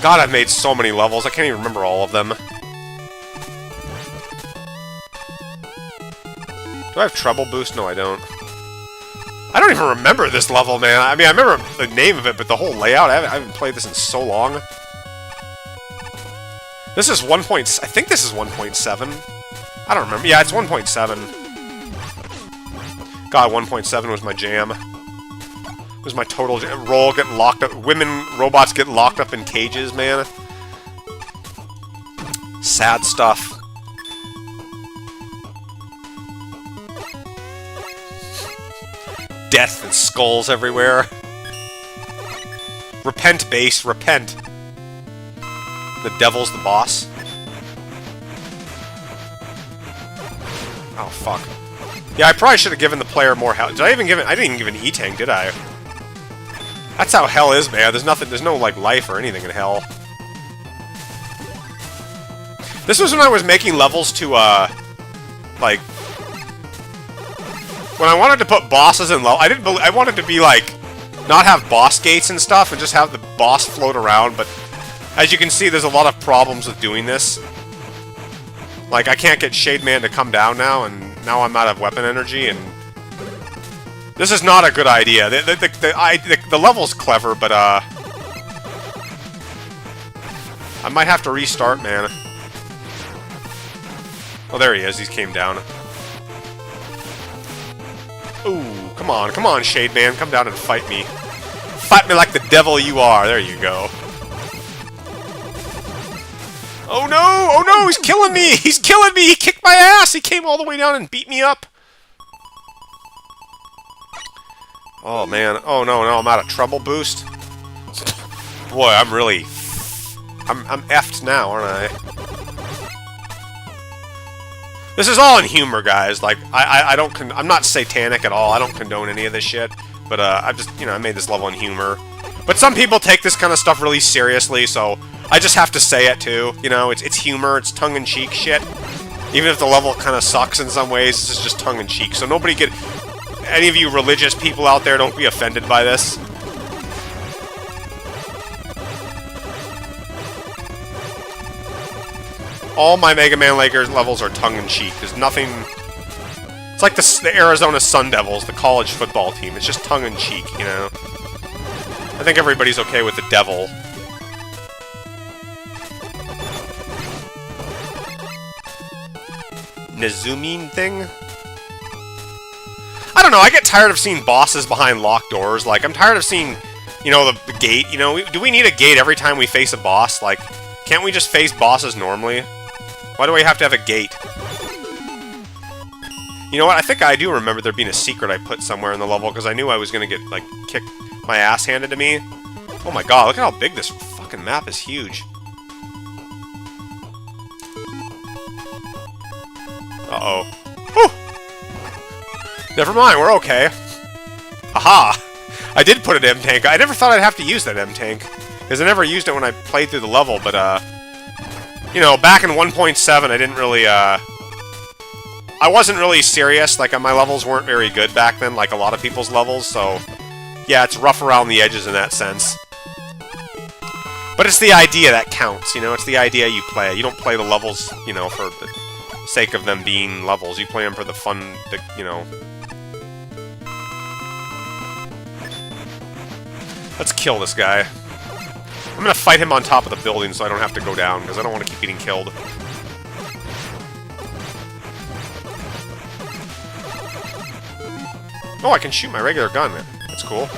God, I've made so many levels, I can't even remember all of them. Do I have treble boost? No, I don't. I don't even remember this level, man. I mean, I remember the name of it, but the whole layout, I haven't played this in so long. This is 1. I think this is 1.7. I don't remember. Yeah, it's 1.7. God, 1.7 was my jam. It was my total role getting locked up. Women robots getting locked up in cages, man. Sad stuff. Death and skulls everywhere. Repent, base, repent. The devil's the boss. Oh, fuck. Yeah, I probably should have given the player more health. Did I even give it? I didn't even give an E-Tank, did I? That's how hell is, man. There's no, like, life or anything in hell. This was when I was making levels to, like... When I wanted to put bosses in level... I wanted to be, like, not have boss gates and stuff, and just have the boss float around, but... As you can see, there's a lot of problems with doing this. Like, I can't get Shade Man to come down now, and now I'm out of weapon energy, and... This is not a good idea. The level's clever, but, I might have to restart, man. Oh, there he is. He came down. Ooh, come on, Shade Man. Come down and fight me. Fight me like the devil you are. There you go. Oh no! Oh no! He's killing me! He's killing me! He kicked my ass! He came all the way down and beat me up! Oh man. Oh no, I'm out of treble boost. Boy, I'm really... I'm effed now, aren't I? This is all in humor, guys. Like, I'm not satanic at all. I don't condone any of this shit. But, I've just, I made this level in humor. But some people take this kind of stuff really seriously, so I just have to say it, too. It's humor, it's tongue-in-cheek shit. Even if the level kind of sucks in some ways, this is just tongue-in-cheek. So nobody get... Any of you religious people out there, don't be offended by this. All my Mega Man Lakers levels are tongue-in-cheek. There's nothing... It's like the Arizona Sun Devils, the college football team. It's just tongue-in-cheek, I think everybody's okay with the devil. Nezumin thing? I don't know, I get tired of seeing bosses behind locked doors. Like, I'm tired of seeing, the gate. Do we need a gate every time we face a boss? Like, can't we just face bosses normally? Why do I have to have a gate? You know what? I think I do remember there being a secret I put somewhere in the level, because I knew I was going to get, like, kicked, my ass handed to me. Oh my god, look at how big this fucking map is. Huge. Uh-oh. Whew! Never mind, we're okay. Aha! I did put an M-Tank. I never thought I'd have to use that M-Tank, because I never used it when I played through the level, but, back in 1.7, I didn't really, I wasn't really serious. Like, my levels weren't very good back then, like a lot of people's levels, so... Yeah, it's rough around the edges in that sense. But it's the idea that counts, It's the idea you play. You don't play the levels, for the sake of them being levels. You play them for the fun, Let's kill this guy. I'm gonna fight him on top of the building so I don't have to go down, because I don't want to keep getting killed. Oh, I can shoot my regular gun. That's cool.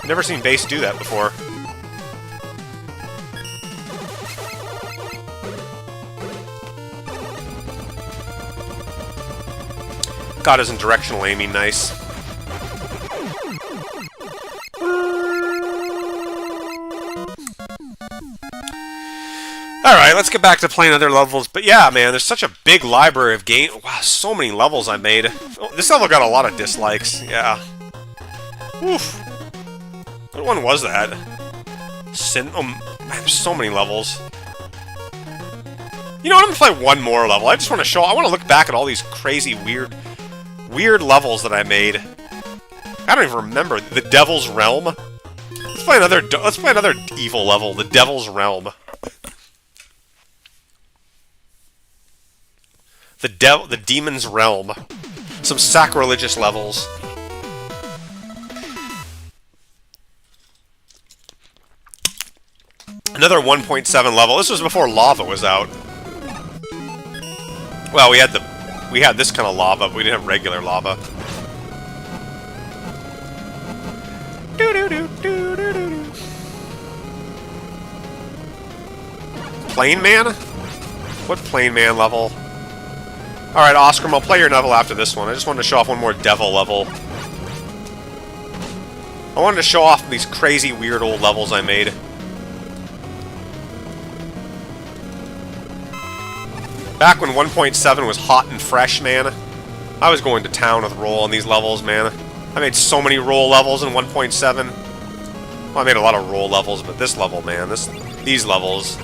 Never seen Base do that before. God, isn't directional aiming nice? Alright, let's get back to playing other levels. But yeah, man, there's such a big library of game. Wow, so many levels I made. Oh, this level got a lot of dislikes. Yeah. Oof. What one was that? Oh, man, there's so many levels. You know what? I'm gonna play one more level. I just want to show. I want to look back at all these crazy, weird levels that I made. I don't even remember. The Devil's Realm. Let's play another. Let's play another evil level. The Devil's Realm. The Demon's Realm. Some sacrilegious levels. Another 1.7 level. This was before lava was out. Well, we had this kind of lava, but we didn't have regular lava. Plane Man? What Plane Man level? Alright, Oscar, I'll play your level after this one. I just wanted to show off one more devil level. I wanted to show off these crazy, weird old levels I made. Back when 1.7 was hot and fresh, man, I was going to town with roll on these levels, man. I made so many roll levels in 1.7. Well, I made a lot of roll levels, but this level, man, these levels...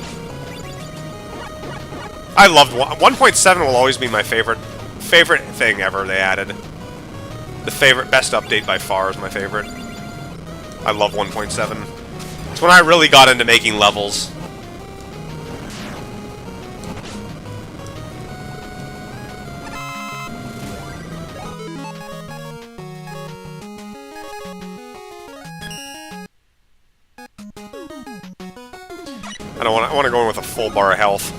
I loved 1.7 will always be my favorite thing ever they added. The best update by far is my favorite. I love 1.7. It's when I really got into making levels. I want to go in with a full bar of health.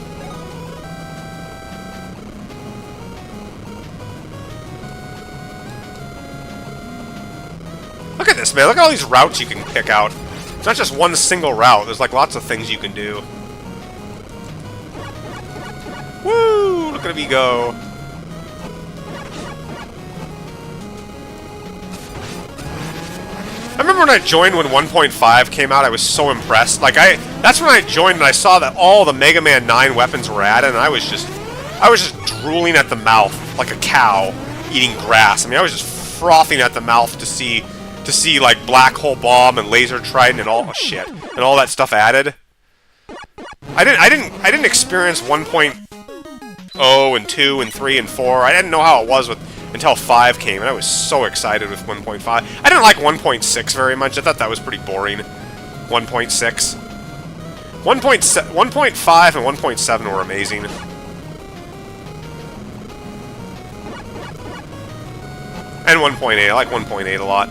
Look at this, man. Look at all these routes you can pick out. It's not just one single route. There's like lots of things you can do. Woo! Look at me go. I remember when I joined when 1.5 came out, I was so impressed. Like, that's when I joined and I saw that all the Mega Man 9 weapons were added, and I was just drooling at the mouth like a cow eating grass. I mean, I was just frothing at the mouth to see like Black Hole Bomb and Laser Trident and all shit and all that stuff added. I didn't experience 1.0 and 2 and 3 and 4. I didn't know how it was until 5 came, and I was so excited with 1.5. I didn't like 1.6 very much. I thought that was pretty boring. 1.6. 1.5 and 1.7 were amazing. And 1.8. I like 1.8 a lot.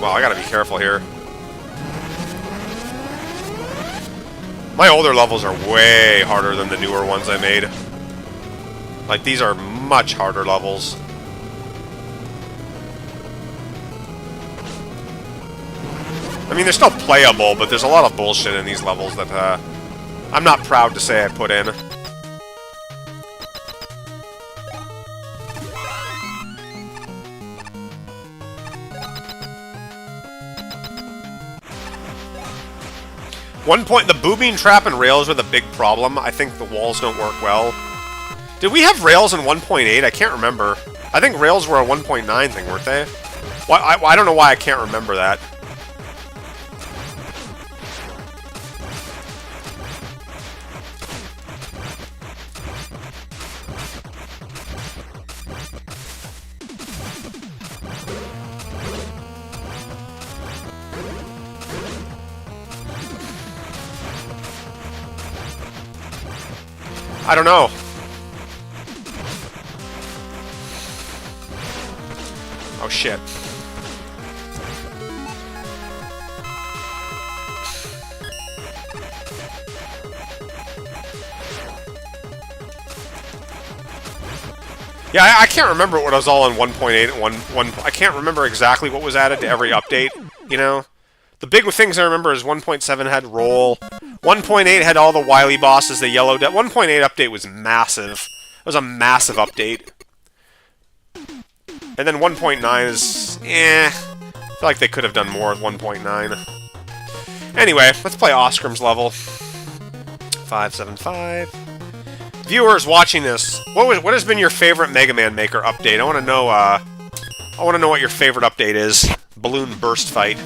Wow, I gotta be careful here. My older levels are way harder than the newer ones I made. Like, these are much harder levels. I mean, they're still playable, but there's a lot of bullshit in these levels that, I'm not proud to say I put in. The booming trap and rails were the big problem. I think the walls don't work well. Did we have rails in 1.8? I can't remember. I think rails were a 1.9 thing, weren't they? Why, I don't know why I can't remember that. I don't know. Oh shit. Yeah, I can't remember what was all in 1.8 and I can't remember exactly what was added to every update, you know? The big things I remember is 1.7 had roll. 1.8 had all the Wily bosses, the yellow... 1.8 update was massive. It was a massive update. And then 1.9 is... I feel like they could have done more with 1.9. Anyway, let's play Oscrim's level. 575. Viewers watching this, what has been your favorite Mega Man Maker update? I want to know. I want to know what your favorite update is. Balloon burst fight.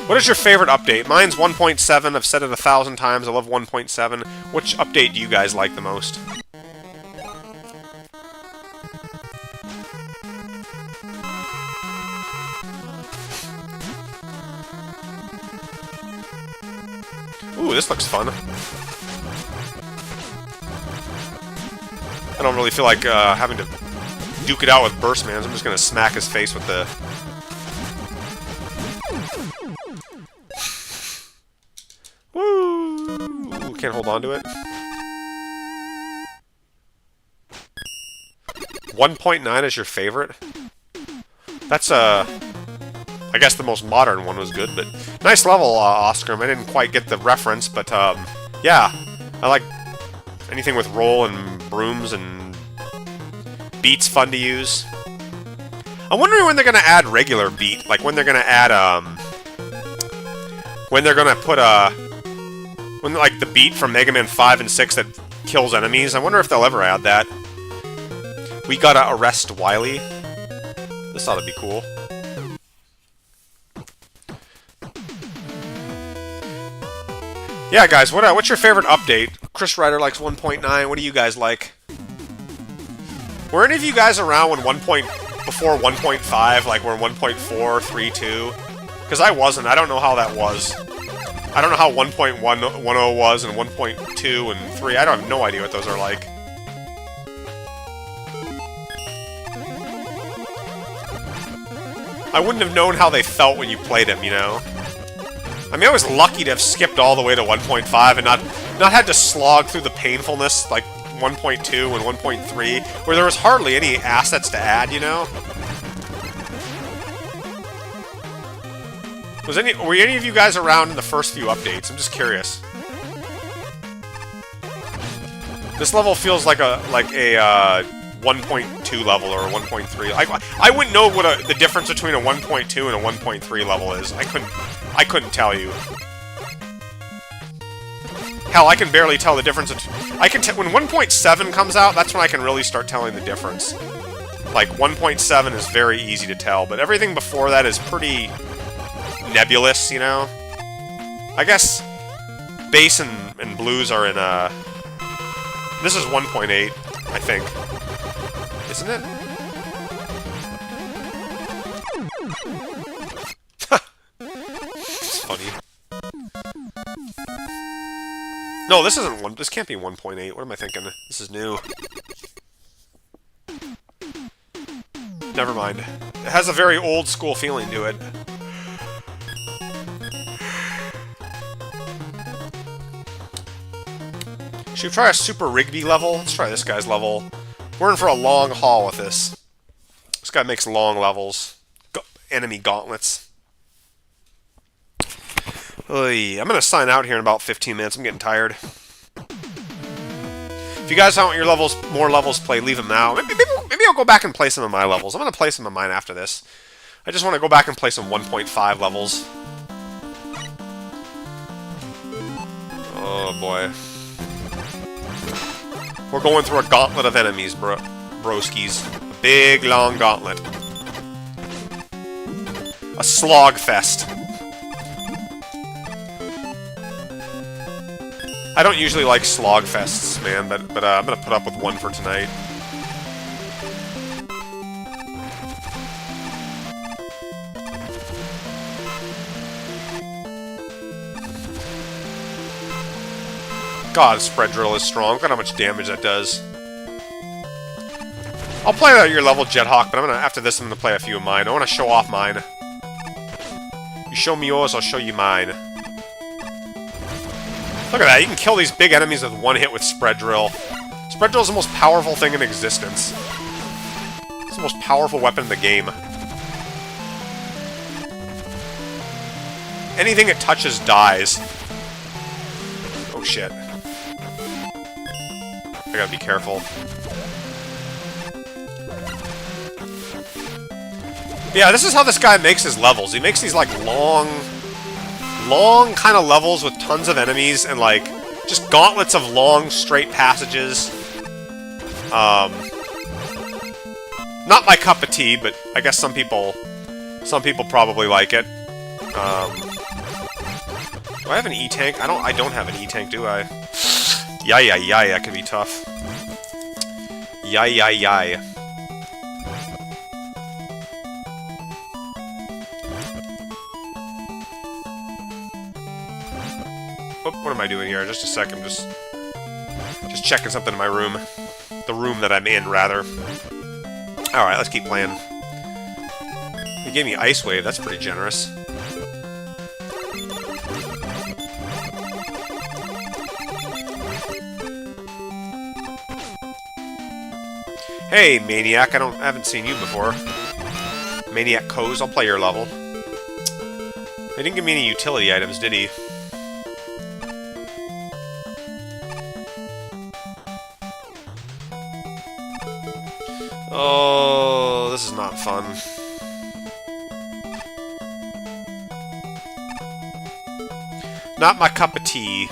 What is your favorite update? Mine's 1.7. I've said it 1,000 times. I love 1.7. Which update do you guys like the most? Ooh, this looks fun. I don't really feel like having to duke it out with Burst Man. I'm just gonna smack his face with the... Woo! Can't hold on to it. 1.9 is your favorite? That's I guess the most modern one was good, but nice level, Oscar. I didn't quite get the reference, but yeah, I like anything with roll and brooms and beat's fun to use. I'm wondering when they're gonna add regular beat, like when they're gonna add when they're gonna put when like the beat from Mega Man 5 and 6 that kills enemies. I wonder if they'll ever add that. We gotta arrest Wily. This ought to be cool. Yeah, guys, what's your favorite update? Chris Ryder likes 1.9. What do you guys like? Were any of you guys around when before 1.5, like when 1.4, 3, 2? Because I wasn't. I don't know how that was. I don't know how 1.10 was and 1.2 and 3. I have no idea what those are like. I wouldn't have known how they felt when you played them, you know? I mean, I was lucky to have skipped all the way to 1.5 and not had to slog through the painfulness like 1.2 and 1.3, where there was hardly any assets to add, you know? Were any of you guys around in the first few updates? I'm just curious. This level feels like a 1.2 level or a 1.3. I wouldn't know what the difference between a 1.2 and a 1.3 level is. I couldn't tell you. Hell, I can barely tell the difference. When 1.7 comes out, that's when I can really start telling the difference. Like 1.7 is very easy to tell, but everything before that is pretty nebulous, you know. I guess bass and blues are in this is 1.8, I think. Isn't it? It's funny. No, this isn't one. This can't be 1.8. What am I thinking? This is new. Never mind. It has a very old school feeling to it. Should we try a Super Rigby level? Let's try this guy's level. We're in for a long haul with this. This guy makes long levels. Enemy gauntlets. Oy, I'm going to sign out here in about 15 minutes. I'm getting tired. If you guys want your more levels played, leave them now. Maybe I'll go back and play some of my levels. I'm going to play some of mine after this. I just want to go back and play some 1.5 levels. Oh, boy. We're going through a gauntlet of enemies, broskies. A big, long gauntlet. A slogfest. I don't usually like slogfests, man, but I'm gonna put up with one for tonight. God, Spread Drill is strong. Look at how much damage that does. I'll play out your level, Jethawk, but after this I'm gonna play a few of mine. I want to show off mine. You show me yours, I'll show you mine. Look at that, you can kill these big enemies with one hit with Spread Drill. Spread Drill is the most powerful thing in existence. It's the most powerful weapon in the game. Anything it touches dies. Oh shit. I gotta be careful. Yeah, this is how this guy makes his levels. He makes these, like, long long kind of levels with tons of enemies and, like, just gauntlets of long, straight passages. Not my cup of tea, but I guess some people probably like it. Do I have an E-tank? I don't have an E-tank, do I? Yay, that could be tough. Yay. Oh, what am I doing here? Just a second, just checking something in my room. The room that I'm in, rather. Alright, let's keep playing. He gave me Ice Wave, that's pretty generous. Hey, Maniac, I haven't seen you before. Maniac Coz, I'll play your level. He didn't give me any utility items, did he? Oh, this is not fun. Not my cup of tea.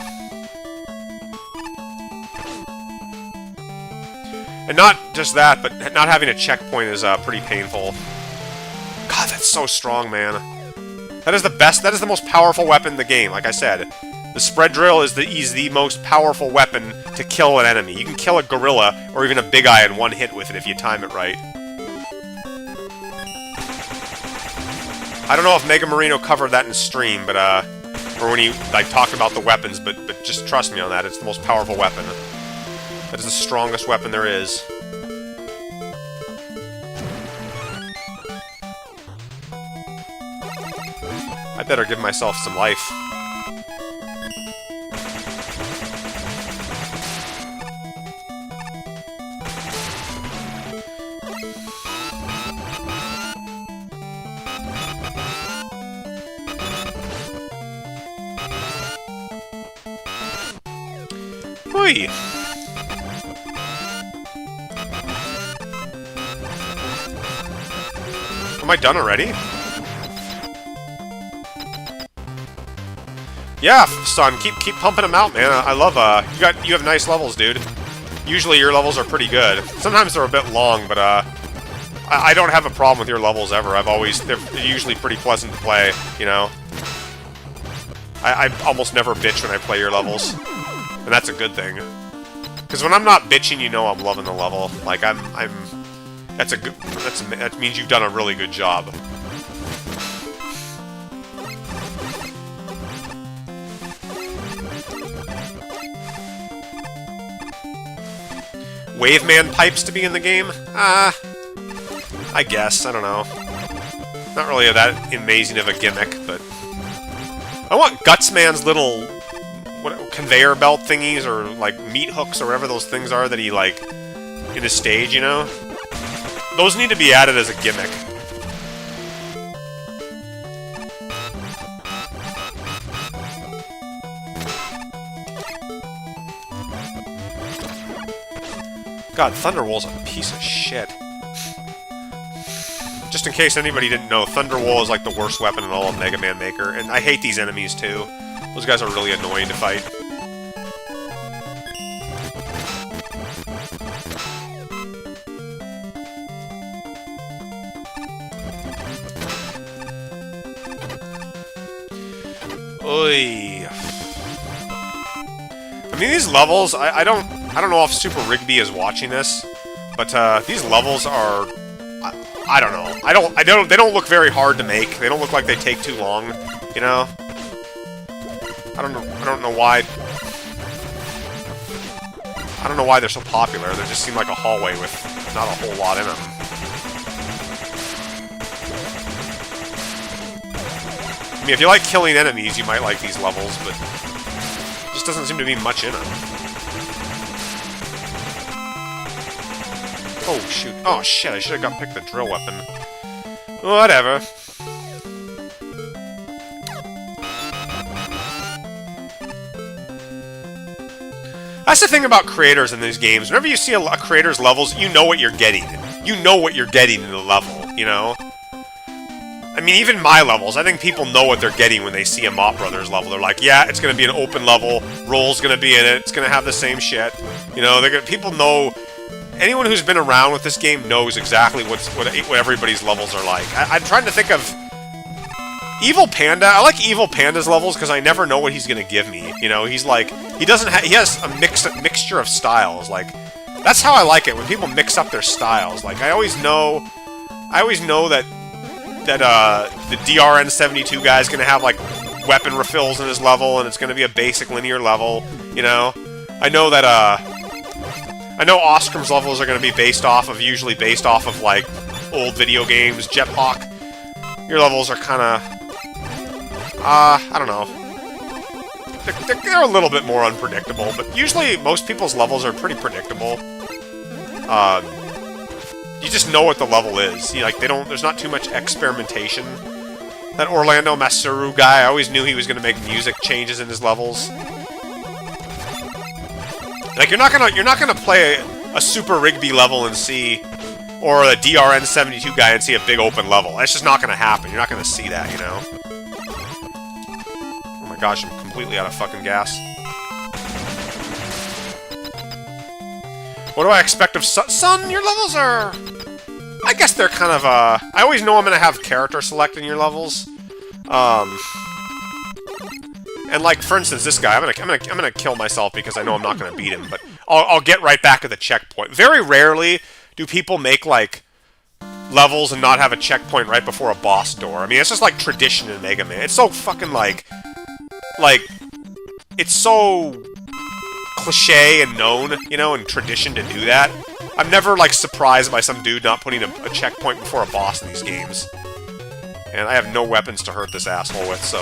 And not just that, but not having a checkpoint is pretty painful. God, that's so strong, man. That is the best, that is the most powerful weapon in the game, like I said. The spread drill is the most powerful weapon to kill an enemy. You can kill a gorilla or even a big eye in one hit with it if you time it right. I don't know if Mega Marino covered that in stream, but or when he like talked about the weapons, but just trust me on that. It's the most powerful weapon. That is the strongest weapon there is. I better give myself some life. Hui! Am I done already? Yeah, son, keep pumping them out, man. I love you have nice levels, dude. Usually your levels are pretty good. Sometimes they're a bit long, but I don't have a problem with your levels ever. They're usually pretty pleasant to play, you know. I almost never bitch when I play your levels, and that's a good thing. Because when I'm not bitching, you know I'm loving the level. Like that means you've done a really good job. Waveman pipes to be in the game? I guess. I don't know. Not really that amazing of a gimmick, but... I want Gutsman's little... conveyor belt thingies, or, like, meat hooks, or whatever those things are that he, like... in his stage, you know? Those need to be added as a gimmick. God, Thunderwall's a piece of shit. Just in case anybody didn't know, Thunderwall is like the worst weapon in all of Mega Man Maker, and I hate these enemies too. Those guys are really annoying to fight. Oy. I mean, these levels, I don't know if Super Rigby is watching this, but these levels are, I don't know. They don't look very hard to make. They don't look like they take too long, you know? I don't know why. I don't know why they're so popular. They just seem like a hallway with not a whole lot in them. I mean, if you like killing enemies, you might like these levels, but there just doesn't seem to be much in them. Oh, shoot. Oh, shit, I should have picked the drill weapon. Whatever. That's the thing about creators in these games. Whenever you see a creator's levels, you know what you're getting. You know what you're getting in the level, you know? I mean, even my levels, I think people know what they're getting when they see a Mott Brothers level. They're like, yeah, it's going to be an open level, Roll's going to be in it, it's going to have the same shit. You know, people know, anyone who's been around with this game knows exactly what everybody's levels are like. I'm trying to think of Evil Panda. I like Evil Panda's levels because I never know what he's going to give me. You know, he's like, he has a mixture of styles. Like, that's how I like it, when people mix up their styles. Like, I always know that the DRN72 guy is going to have, like, weapon refills in his level, and it's going to be a basic linear level, you know? I know that, I know Oscrim's levels are going to be usually based off of, like, old video games. Jethawk, your levels are kind of, I don't know. They're a little bit more unpredictable, but usually most people's levels are pretty predictable. You just know what the level is. There's not too much experimentation. That Orlando Masuru guy, I always knew he was going to make music changes in his levels. Like, you're not gonna play a Super Rigby level and see, or a DRN72 guy and see a big open level. That's just not gonna happen. You're not gonna see that, you know? Oh my gosh, I'm completely out of fucking gas. What do I expect of Sun? Your levels are... I guess they're kind of, I always know I'm gonna have character select in your levels. And like, for instance, this guy, I'm gonna kill myself because I know I'm not gonna beat him, but I'll get right back to the checkpoint. Very rarely do people make, like, levels and not have a checkpoint right before a boss door. I mean, it's just like tradition in Mega Man. It's so fucking, like, it's so cliche and known, you know, and tradition to do that. I'm never, like, surprised by some dude not putting a checkpoint before a boss in these games. And I have no weapons to hurt this asshole with, so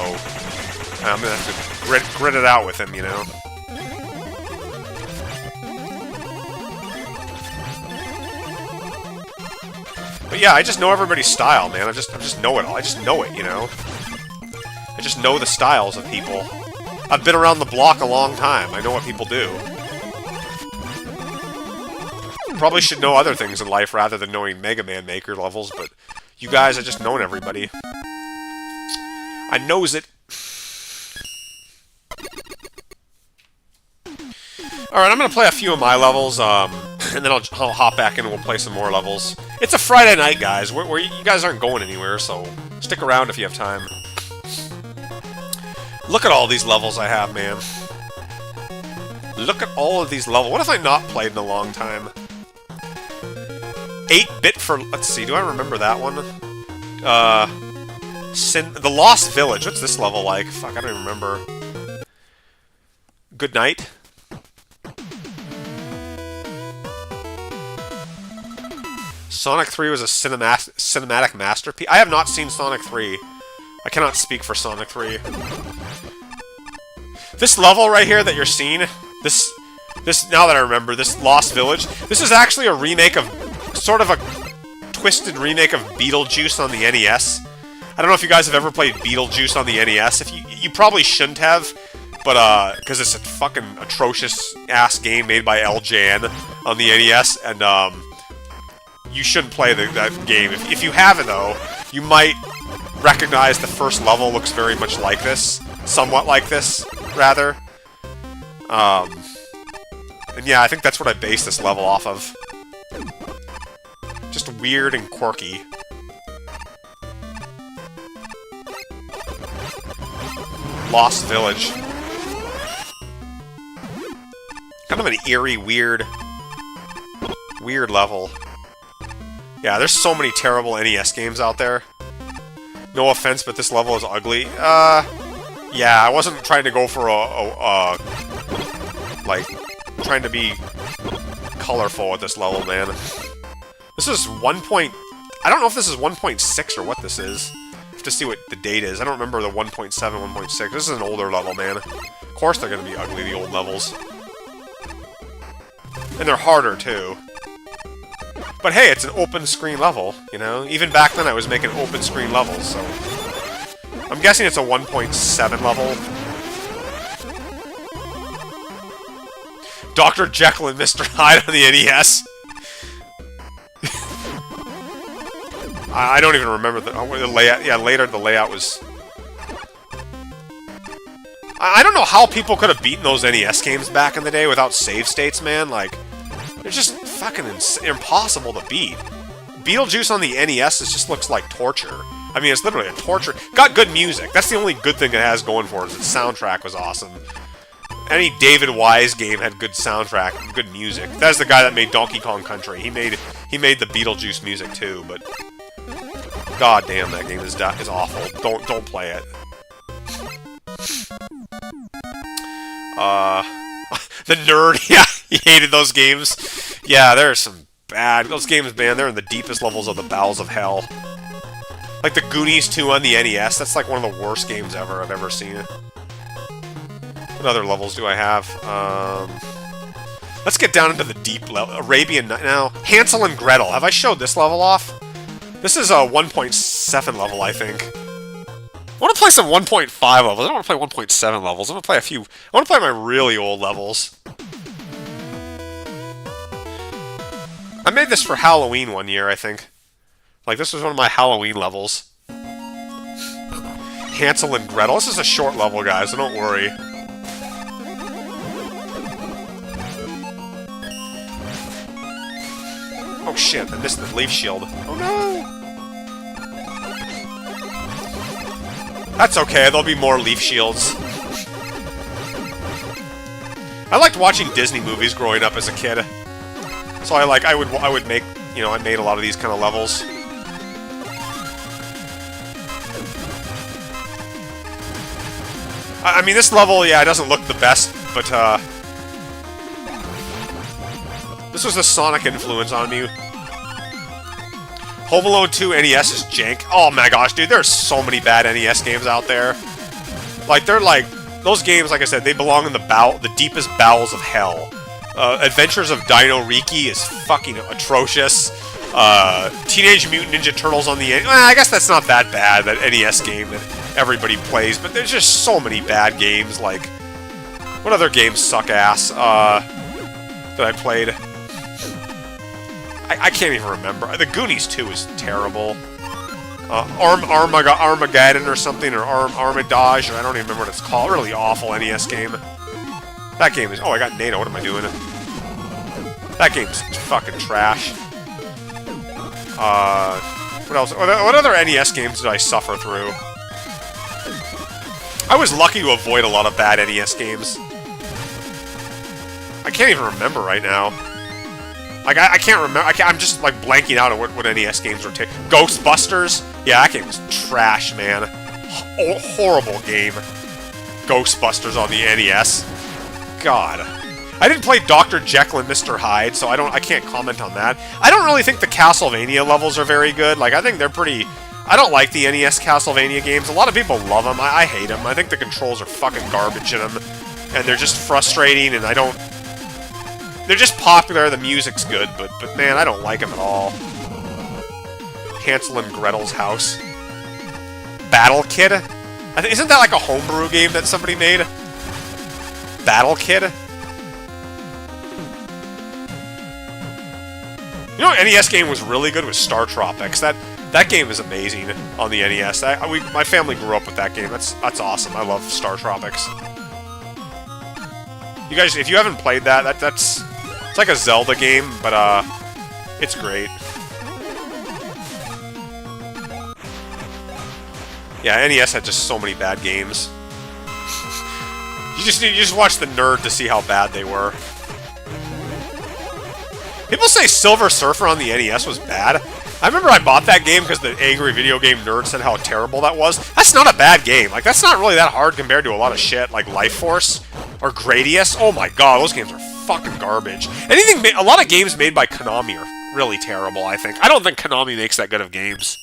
I'm gonna have to grit it out with him, you know? But yeah, I just know everybody's style, man. I just know it all. I just know it, you know? I just know the styles of people. I've been around the block a long time. I know what people do. Probably should know other things in life rather than knowing Mega Man Maker levels, but you guys, I just known everybody. I knows it. Alright, I'm gonna play a few of my levels, and then I'll hop back in and we'll play some more levels. It's a Friday night, guys. Where you guys aren't going anywhere, so stick around if you have time. Look at all these levels I have, man. Look at all of these levels. What have I not played in a long time? 8-bit for... Let's see, do I remember that one? The Lost Village. What's this level like? Fuck, I don't even remember. Good Night? Sonic 3 was a cinematic masterpiece. I have not seen Sonic 3. I cannot speak for Sonic 3. This level right here that you're seeing, this now that I remember, this Lost Village, this is actually a remake of, sort of a twisted remake of Beetlejuice on the NES. I don't know if you guys have ever played Beetlejuice on the NES. If you probably shouldn't have, but because it's a fucking atrocious ass game made by LJN on the NES, and you shouldn't play that game. If you have it though, you might recognize the first level looks very much like this, somewhat like this, rather. And yeah, I think that's what I based this level off of. Just weird and quirky. Lost Village. Kind of an eerie, weird level. Yeah, there's so many terrible NES games out there. No offense, but this level is ugly. Yeah, I wasn't trying to go for like, trying to be colorful at this level, man. This is 1. I don't know if this is 1.6 or what this is. I have to see what the date is. I don't remember the 1.7, 1.6. This is an older level, man. Of course they're gonna be ugly, the old levels. And they're harder, too. But hey, it's an open screen level, you know? Even back then I was making open screen levels, so... I'm guessing it's a 1.7 level. Dr. Jekyll and Mr. Hyde on the NES. I don't even remember the layout. Yeah, later the layout was... I don't know how people could have beaten those NES games back in the day without save states, man. Like, they're just fucking impossible to beat. Beetlejuice on the NES just looks like torture. I mean, it's literally a torture. Got good music. That's the only good thing it has going for it, is its soundtrack was awesome. Any David Wise game had good soundtrack and good music. That's the guy that made Donkey Kong Country. He made the Beetlejuice music too, but god damn, that game is awful. Don't play it. The nerd, yeah, he hated those games. Yeah, there's some those games, man, they're in the deepest levels of the bowels of hell. Like the Goonies 2 on the NES, that's like one of the worst games ever I've ever seen. What other levels do I have? Let's get down into the deep level. Arabian Night now. Hansel and Gretel. Have I showed this level off? This is a 1.7 level, I think. I want to play some 1.5 levels. I don't want to play 1.7 levels. I want to play a few... I want to play my really old levels. I made this for Halloween one year, I think. Like, this was one of my Halloween levels. Hansel and Gretel. This is a short level, guys, so don't worry. Oh shit, I missed the leaf shield. Oh no! That's okay, there'll be more leaf shields. I liked watching Disney movies growing up as a kid. So I would make, you know, I made a lot of these kind of levels. I mean, this level, yeah, it doesn't look the best, but, this was the Sonic influence on me. Home Alone 2 NES is jank. Oh my gosh, dude, there's so many bad NES games out there. Like, they're like... Those games, like I said, they belong in the deepest bowels of hell. Adventures of Dino Riki is fucking atrocious. Teenage Mutant Ninja Turtles on the... I guess that's not that bad, that NES game that everybody plays, but there's just so many bad games, like... What other games suck ass, that I played? I can't even remember. The Goonies 2 is terrible. Armageddon or something, or Armadage, or I don't even remember what it's called. Really awful NES game. That game is... Oh, I got NATO. What am I doing? That game's fucking trash. What else? What other NES games did I suffer through? I was lucky to avoid a lot of bad NES games. I can't even remember right now. Like, I can't remember. I'm just, like, blanking out on what NES games were taking. Ghostbusters? Yeah, that game was trash, man. Horrible game. Ghostbusters on the NES. God. I didn't play Dr. Jekyll and Mr. Hyde, so I can't comment on that. I don't really think the Castlevania levels are very good. Like, I think they're pretty... I don't like the NES Castlevania games. A lot of people love them. I hate them. I think the controls are fucking garbage in them. And they're just frustrating, and I don't... They're just popular, the music's good, but man, I don't like them at all. Hansel and Gretel's House. Battle Kid? Isn't that like a homebrew game that somebody made? Battle Kid? You know what NES game was really good? Was Star Tropics. That game is amazing on the NES. My family grew up with that game. That's awesome. I love Star Tropics. You guys, if you haven't played that, it's like a Zelda game, but it's great. Yeah, NES had just so many bad games. You just watch the nerd to see how bad they were. People say Silver Surfer on the NES was bad. I remember I bought that game because the angry video game nerd said how terrible that was. That's not a bad game. Like, that's not really that hard compared to a lot of shit like Life Force or Gradius. Oh my god, those games are fucking garbage. A lot of games made by Konami are really terrible, I think. I don't think Konami makes that good of games.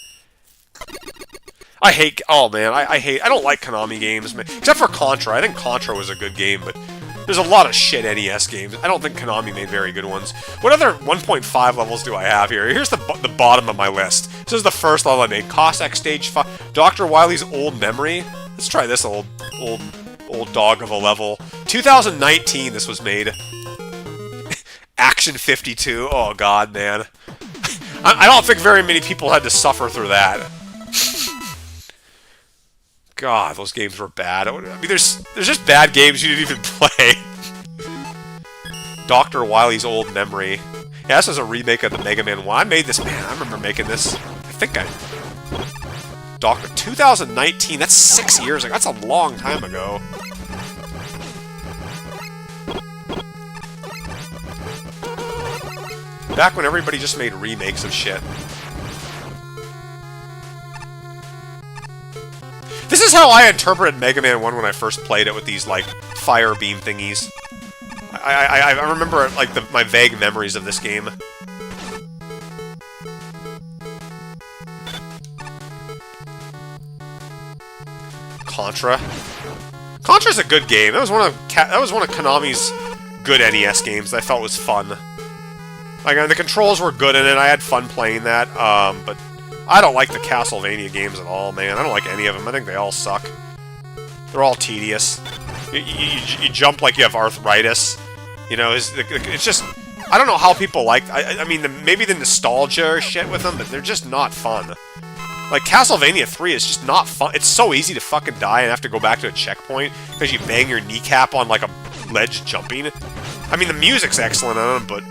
I hate... Oh, man, I don't like Konami games, man. Except for Contra. I think Contra was a good game, but there's a lot of shit NES games. I don't think Konami made very good ones. What other 1.5 levels do I have here? Here's the bottom of my list. This is the first level I made. Cossack Stage 5. Dr. Wily's Old Memory. Let's try this old dog of a level. 2019 this was made. Action 52. Oh, God, man. I don't think very many people had to suffer through that. God, those games were bad. I mean, there's just bad games you didn't even play. Dr. Wily's Old Memory. Yeah, this was a remake of the Mega Man 1. I made this, man. I remember making this. I think I... Doctor... 2019. That's 6 years ago. That's a long time ago. Back when everybody just made remakes of shit. This is how I interpreted Mega Man 1 when I first played it with these, like, fire beam thingies. I remember, like, my vague memories of this game. Contra. Contra's a good game. That was one of Konami's good NES games that I felt was fun. Like, the controls were good in it. I had fun playing that. But I don't like the Castlevania games at all, man. I don't like any of them. I think they all suck. They're all tedious. You jump like you have arthritis. You know, it's just... I don't know how people like... I mean, maybe the nostalgia or shit with them, but they're just not fun. Like, Castlevania 3 is just not fun. It's so easy to fucking die and have to go back to a checkpoint because you bang your kneecap on, like, a ledge jumping. I mean, the music's excellent on them,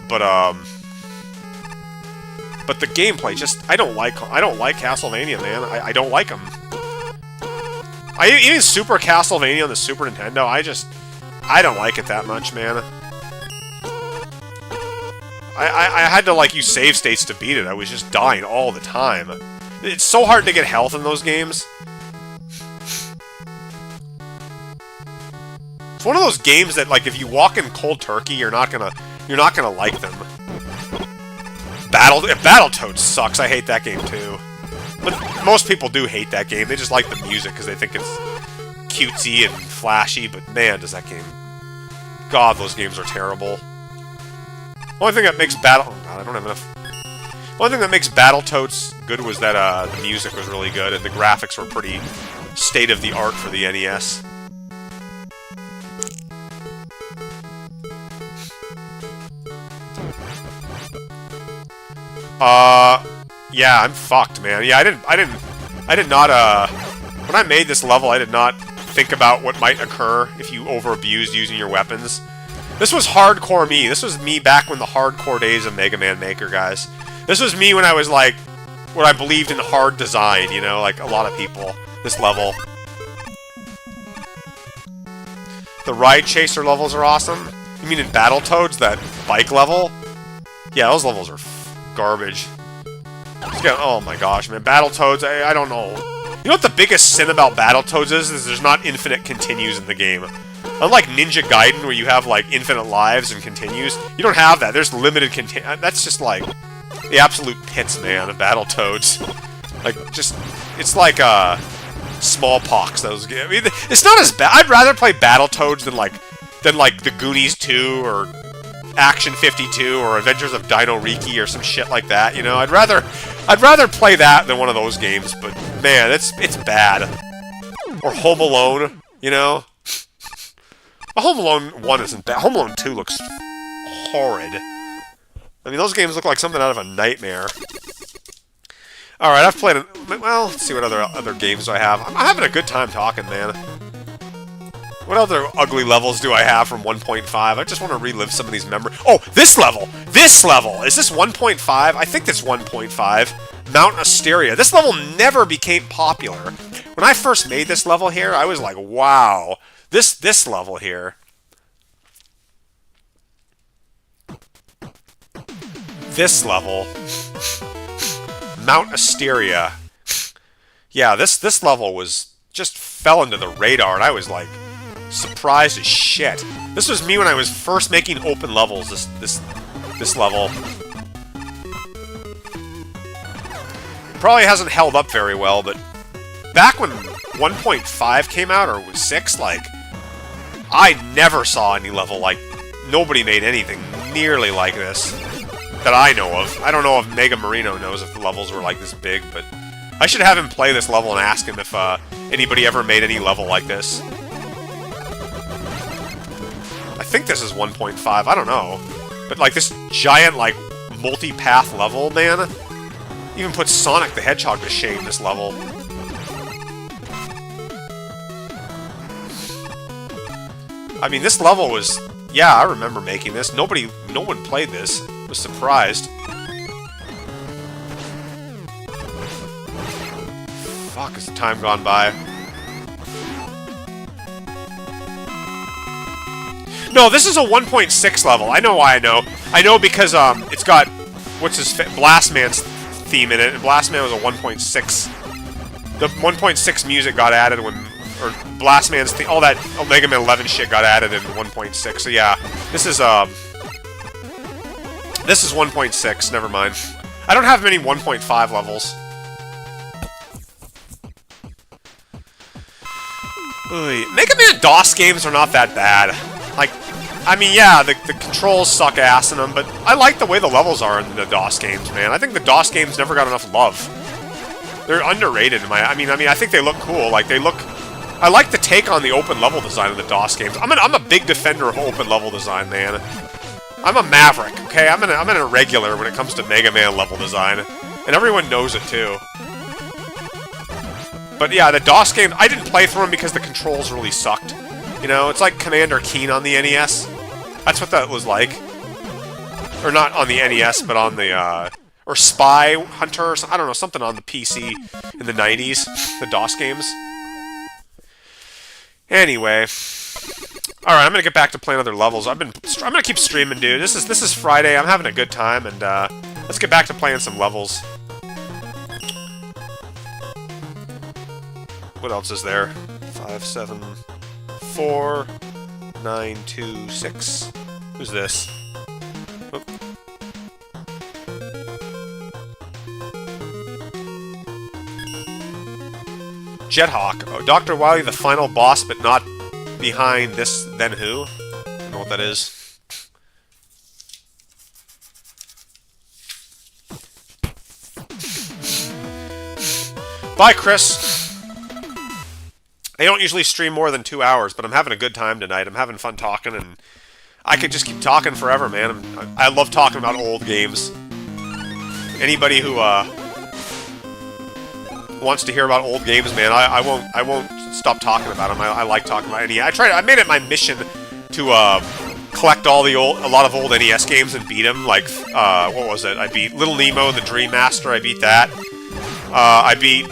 but the gameplay just... I don't like Castlevania, man. I don't like them. Even Super Castlevania on the Super Nintendo, I don't like it that much, man. I had to, like, use save states to beat it. I was just dying all the time. It's so hard to get health in those games. It's one of those games that, like, if you walk in cold turkey, you're not gonna like them. Battletoads sucks. I hate that game too. But most people do hate that game. They just like the music because they think it's cutesy and flashy. But man, does that game... God, those games are terrible. Only thing that makes Oh God, I don't have enough. One thing that makes Battletoads good was that the music was really good and the graphics were pretty state-of-the-art for the NES. Yeah, I'm fucked, man. Yeah, I did not, when I made this level, I did not think about what might occur if you over-abused using your weapons. This was hardcore me. This was me back when the hardcore days of Mega Man Maker, guys. This was me when I was, like, when I believed in hard design, you know, like a lot of people. This level. The Ride Chaser levels are awesome. You mean in Battletoads, that bike level? Yeah, those levels are garbage. Oh my gosh, man. Battletoads, I don't know. You know what the biggest sin about Battletoads is there's not infinite continues in the game. Unlike Ninja Gaiden, where you have, like, infinite lives and continues, you don't have that. There's limited that's just, like, the absolute pits, man, of Battletoads. Like, just... It's like, smallpox, those games. I mean, it's not as bad. I'd rather play Battletoads than, like, The Goonies 2, or Action 52, or Adventures of Dino Riki, or some shit like that, you know? I'd rather play that than one of those games, but, man, it's bad. Or Home Alone, you know? Home Alone 1 isn't bad. Home Alone 2 looks horrid. I mean, those games look like something out of a nightmare. Alright, I've played... Well, let's see what other games I have. I'm having a good time talking, man. What other ugly levels do I have from 1.5? I just want to relive some of these memories. Oh, this level! This level! Is this 1.5? I think it's 1.5. Mount Asteria. This level never became popular. When I first made this level here, I was like, wow. This level here. This level. Mount Asteria. Yeah, this level was... just fell into the radar, and I was, like, surprised as shit. This was me when I was first making open levels, this level. Probably hasn't held up very well, but back when 1.5 came out, or was 6, like, I never saw any level like... Nobody made anything nearly like this that I know of. I don't know if Mega Marino knows if the levels were like this big, but I should have him play this level and ask him if anybody ever made any level like this. I think this is 1.5, I don't know. But like this giant, like, multi-path level, man, Even put Sonic the Hedgehog to shame, this level. I mean, this level was... Yeah, I remember making this. No one played this. Was surprised. Fuck, has the time gone by? No, this is a 1.6 level. I know why I know. I know because, it's got... What's his... Blastman's theme in it, and Blastman was a 1.6. The 1.6 music got added when... Or Blastman's theme... All that Mega Man 11 shit got added in 1.6. So yeah, this is, This is 1.6, never mind. I don't have many 1.5 levels. Mega Man DOS games are not that bad. Like, I mean, yeah, the controls suck ass in them, but I like the way the levels are in the DOS games, man. I think the DOS games never got enough love. They're underrated in my... I mean, I think they look cool. Like, they look... I like the take on the open level design of the DOS games. I'm a big defender of open level design, man. I'm a maverick, okay? I'm an irregular when it comes to Mega Man level design. And everyone knows it, too. But yeah, the DOS game, I didn't play through them because the controls really sucked. You know, it's like Commander Keen on the NES. That's what that was like. Or not on the NES, but on the, or Spy Hunter, or I don't know, something on the PC in the 90s. The DOS games. Anyway. Alright, I'm gonna get back to playing other levels. I'm gonna keep streaming, dude. This is Friday, I'm having a good time, and, let's get back to playing some levels. What else is there? 5, 7, 4, 9, 2, 6. Who's this? Oop. Jethawk. Oh, Dr. Wily, the final boss, but not behind this, then who? I don't know what that is. Bye, Chris. I don't usually stream more than 2 hours, but I'm having a good time tonight. I'm having fun talking, and I could just keep talking forever, man. I love talking about old games. Anybody who wants to hear about old games, man, I won't stop talking about them. I like talking about NES. I made it my mission to collect a lot of old NES games and beat them. Like what was it? I beat Little Nemo, the Dream Master. I beat that. I beat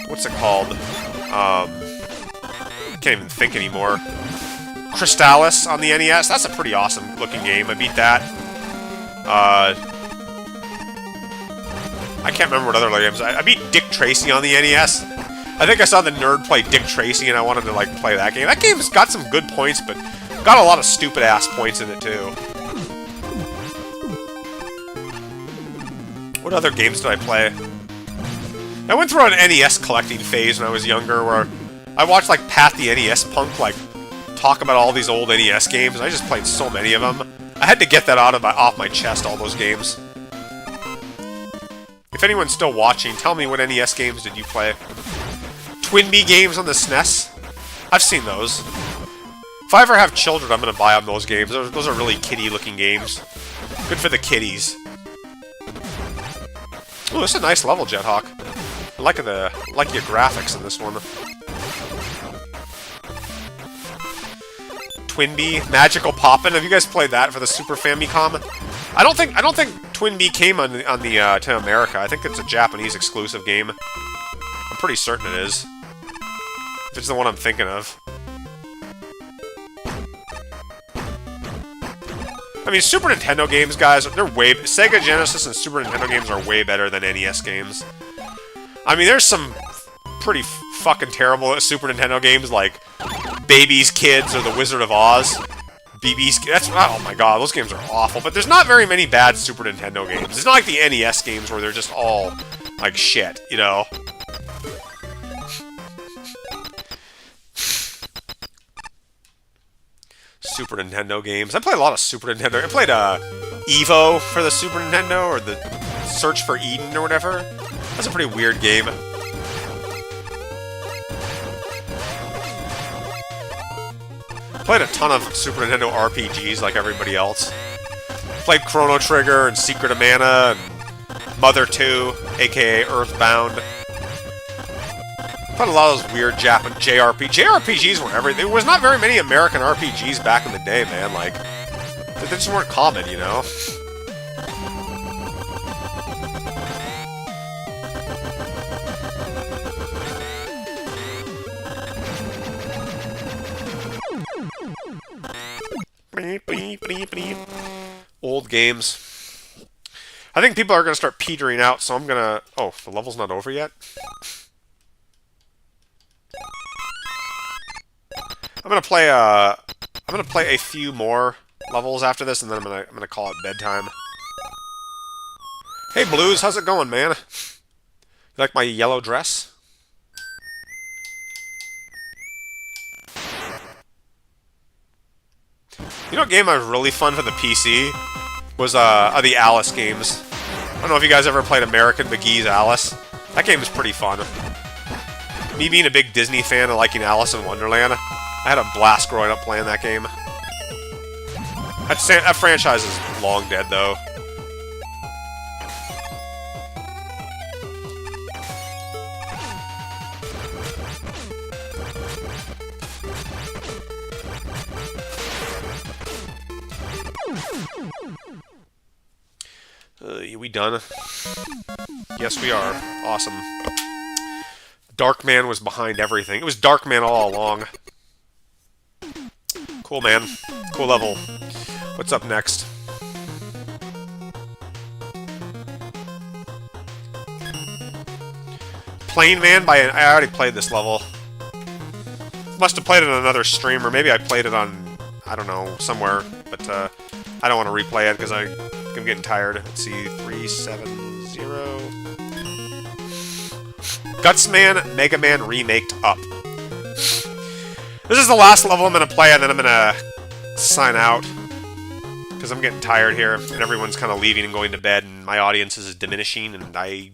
what's it called? Can't even think anymore. Crystalis on the NES. That's a pretty awesome looking game. I beat that. I can't remember what other games. I beat Dick Tracy on the NES. I think I saw the nerd play Dick Tracy, and I wanted to like play that game. That game's got some good points, but got a lot of stupid ass points in it too. What other games did I play? I went through an NES collecting phase when I was younger, where I watched like Pat the NES Punk like talk about all these old NES games, and I just played so many of them. I had to get that off my chest, all those games. If anyone's still watching, tell me what NES games did you play? Twinbee games on the SNES? I've seen those. If I ever have children, I'm gonna buy them those games. Those are really kiddie-looking games. Good for the kiddies. Ooh, this is a nice level, Jethawk. I like your graphics in this one. Twinbee, Magical Poppin'. Have you guys played that for the Super Famicom? I don't think Twinbee came to America. I think it's a Japanese exclusive game. I'm pretty certain it is. If it's the one I'm thinking of. I mean, Super Nintendo games, guys, Sega Genesis and Super Nintendo games are way better than NES games. I mean, there's some pretty fucking terrible Super Nintendo games like Baby's Kids or The Wizard of Oz. Oh my god, those games are awful. But there's not very many bad Super Nintendo games. It's not like the NES games where they're just all like shit, you know? Super Nintendo games. I played a lot of Super Nintendo. I played Evo for the Super Nintendo, or the Search for Eden or whatever. That's a pretty weird game. Played a ton of Super Nintendo RPGs like everybody else. Played Chrono Trigger and Secret of Mana and Mother 2, aka Earthbound. Put a lot of those weird Japanese JRPGs were everything. There was not very many American RPGs back in the day, man. Like, they just weren't common, you know? Old games. I think people are going to start petering out, so I'm going to... Oh, the level's not over yet? I'm going to play a few more levels after this, and then I'm going to call it bedtime. Hey, Blues, how's it going, man? You like my yellow dress? You know what game was really fun for the PC? Was the Alice games. I don't know if you guys ever played American McGee's Alice. That game is pretty fun. Me being a big Disney fan and liking Alice in Wonderland, I had a blast growing up playing that game. That franchise is long dead, though. Are we done? Yes, we are. Awesome. Darkman was behind everything. It was Darkman all along. Cool, man. Cool level. What's up next? Plane Man I already played this level. Must have played it on another stream, or maybe I played it on, I don't know, somewhere. But I don't want to replay it because I'm getting tired. Let's see, 370. Gutsman Mega Man Remaked Up. This is the last level I'm going to play, and then I'm going to sign out. Because I'm getting tired here, and everyone's kind of leaving and going to bed, and my audience is diminishing, and I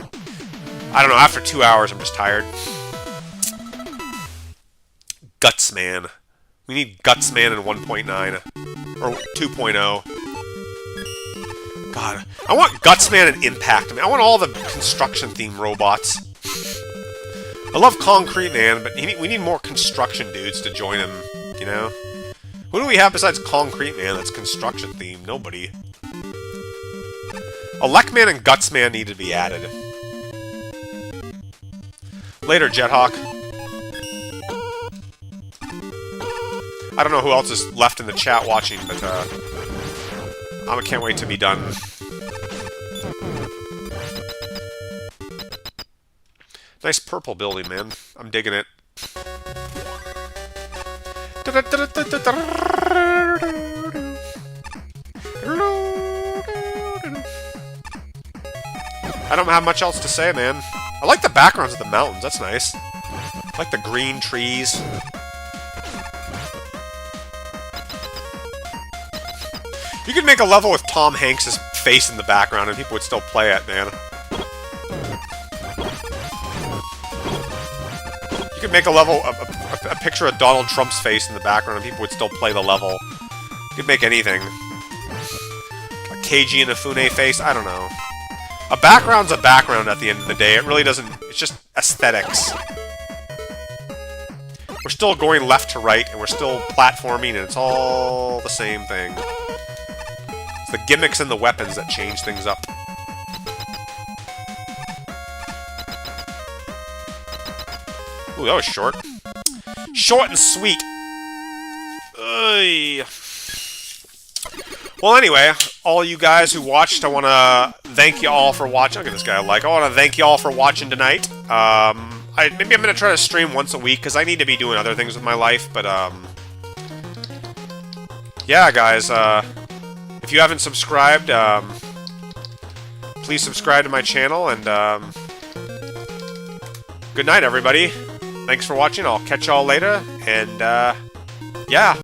don't know, after 2 hours I'm just tired. Gutsman. We need Gutsman in 1.9. Or 2.0. God, I want Gutsman and Impact. I mean, I want all the construction-themed robots. I love Concrete Man, but we need more construction dudes to join him, you know? Who do we have besides Concrete Man that's construction-themed? Nobody. Elecman and Gutsman need to be added. Later, Jethawk. I don't know who else is left in the chat watching, but I can't wait to be done. Nice purple building, man. I'm digging it. I don't have much else to say, man. I like the backgrounds of the mountains. That's nice. I like the green trees. You could make a level with Tom Hanks' face in the background and people would still play it, man. You could make a level, a picture of Donald Trump's face in the background and people would still play the level. You could make anything. A Keiji Inafune face, I don't know. A background's a background at the end of the day. It really doesn't, it's just aesthetics. We're still going left to right and we're still platforming and it's all the same thing. It's the gimmicks and the weapons that change things up. Ooh, that was short. Short and sweet. Ugh. Well, anyway, all you guys who watched, I want to thank you all for watching. Look at this guy I like. I want to thank you all for watching tonight. Maybe I'm going to try to stream once a week, because I need to be doing other things with my life, but, yeah, guys, if you haven't subscribed, please subscribe to my channel, and, good night, everybody. Thanks for watching. I'll catch y'all later, and, yeah.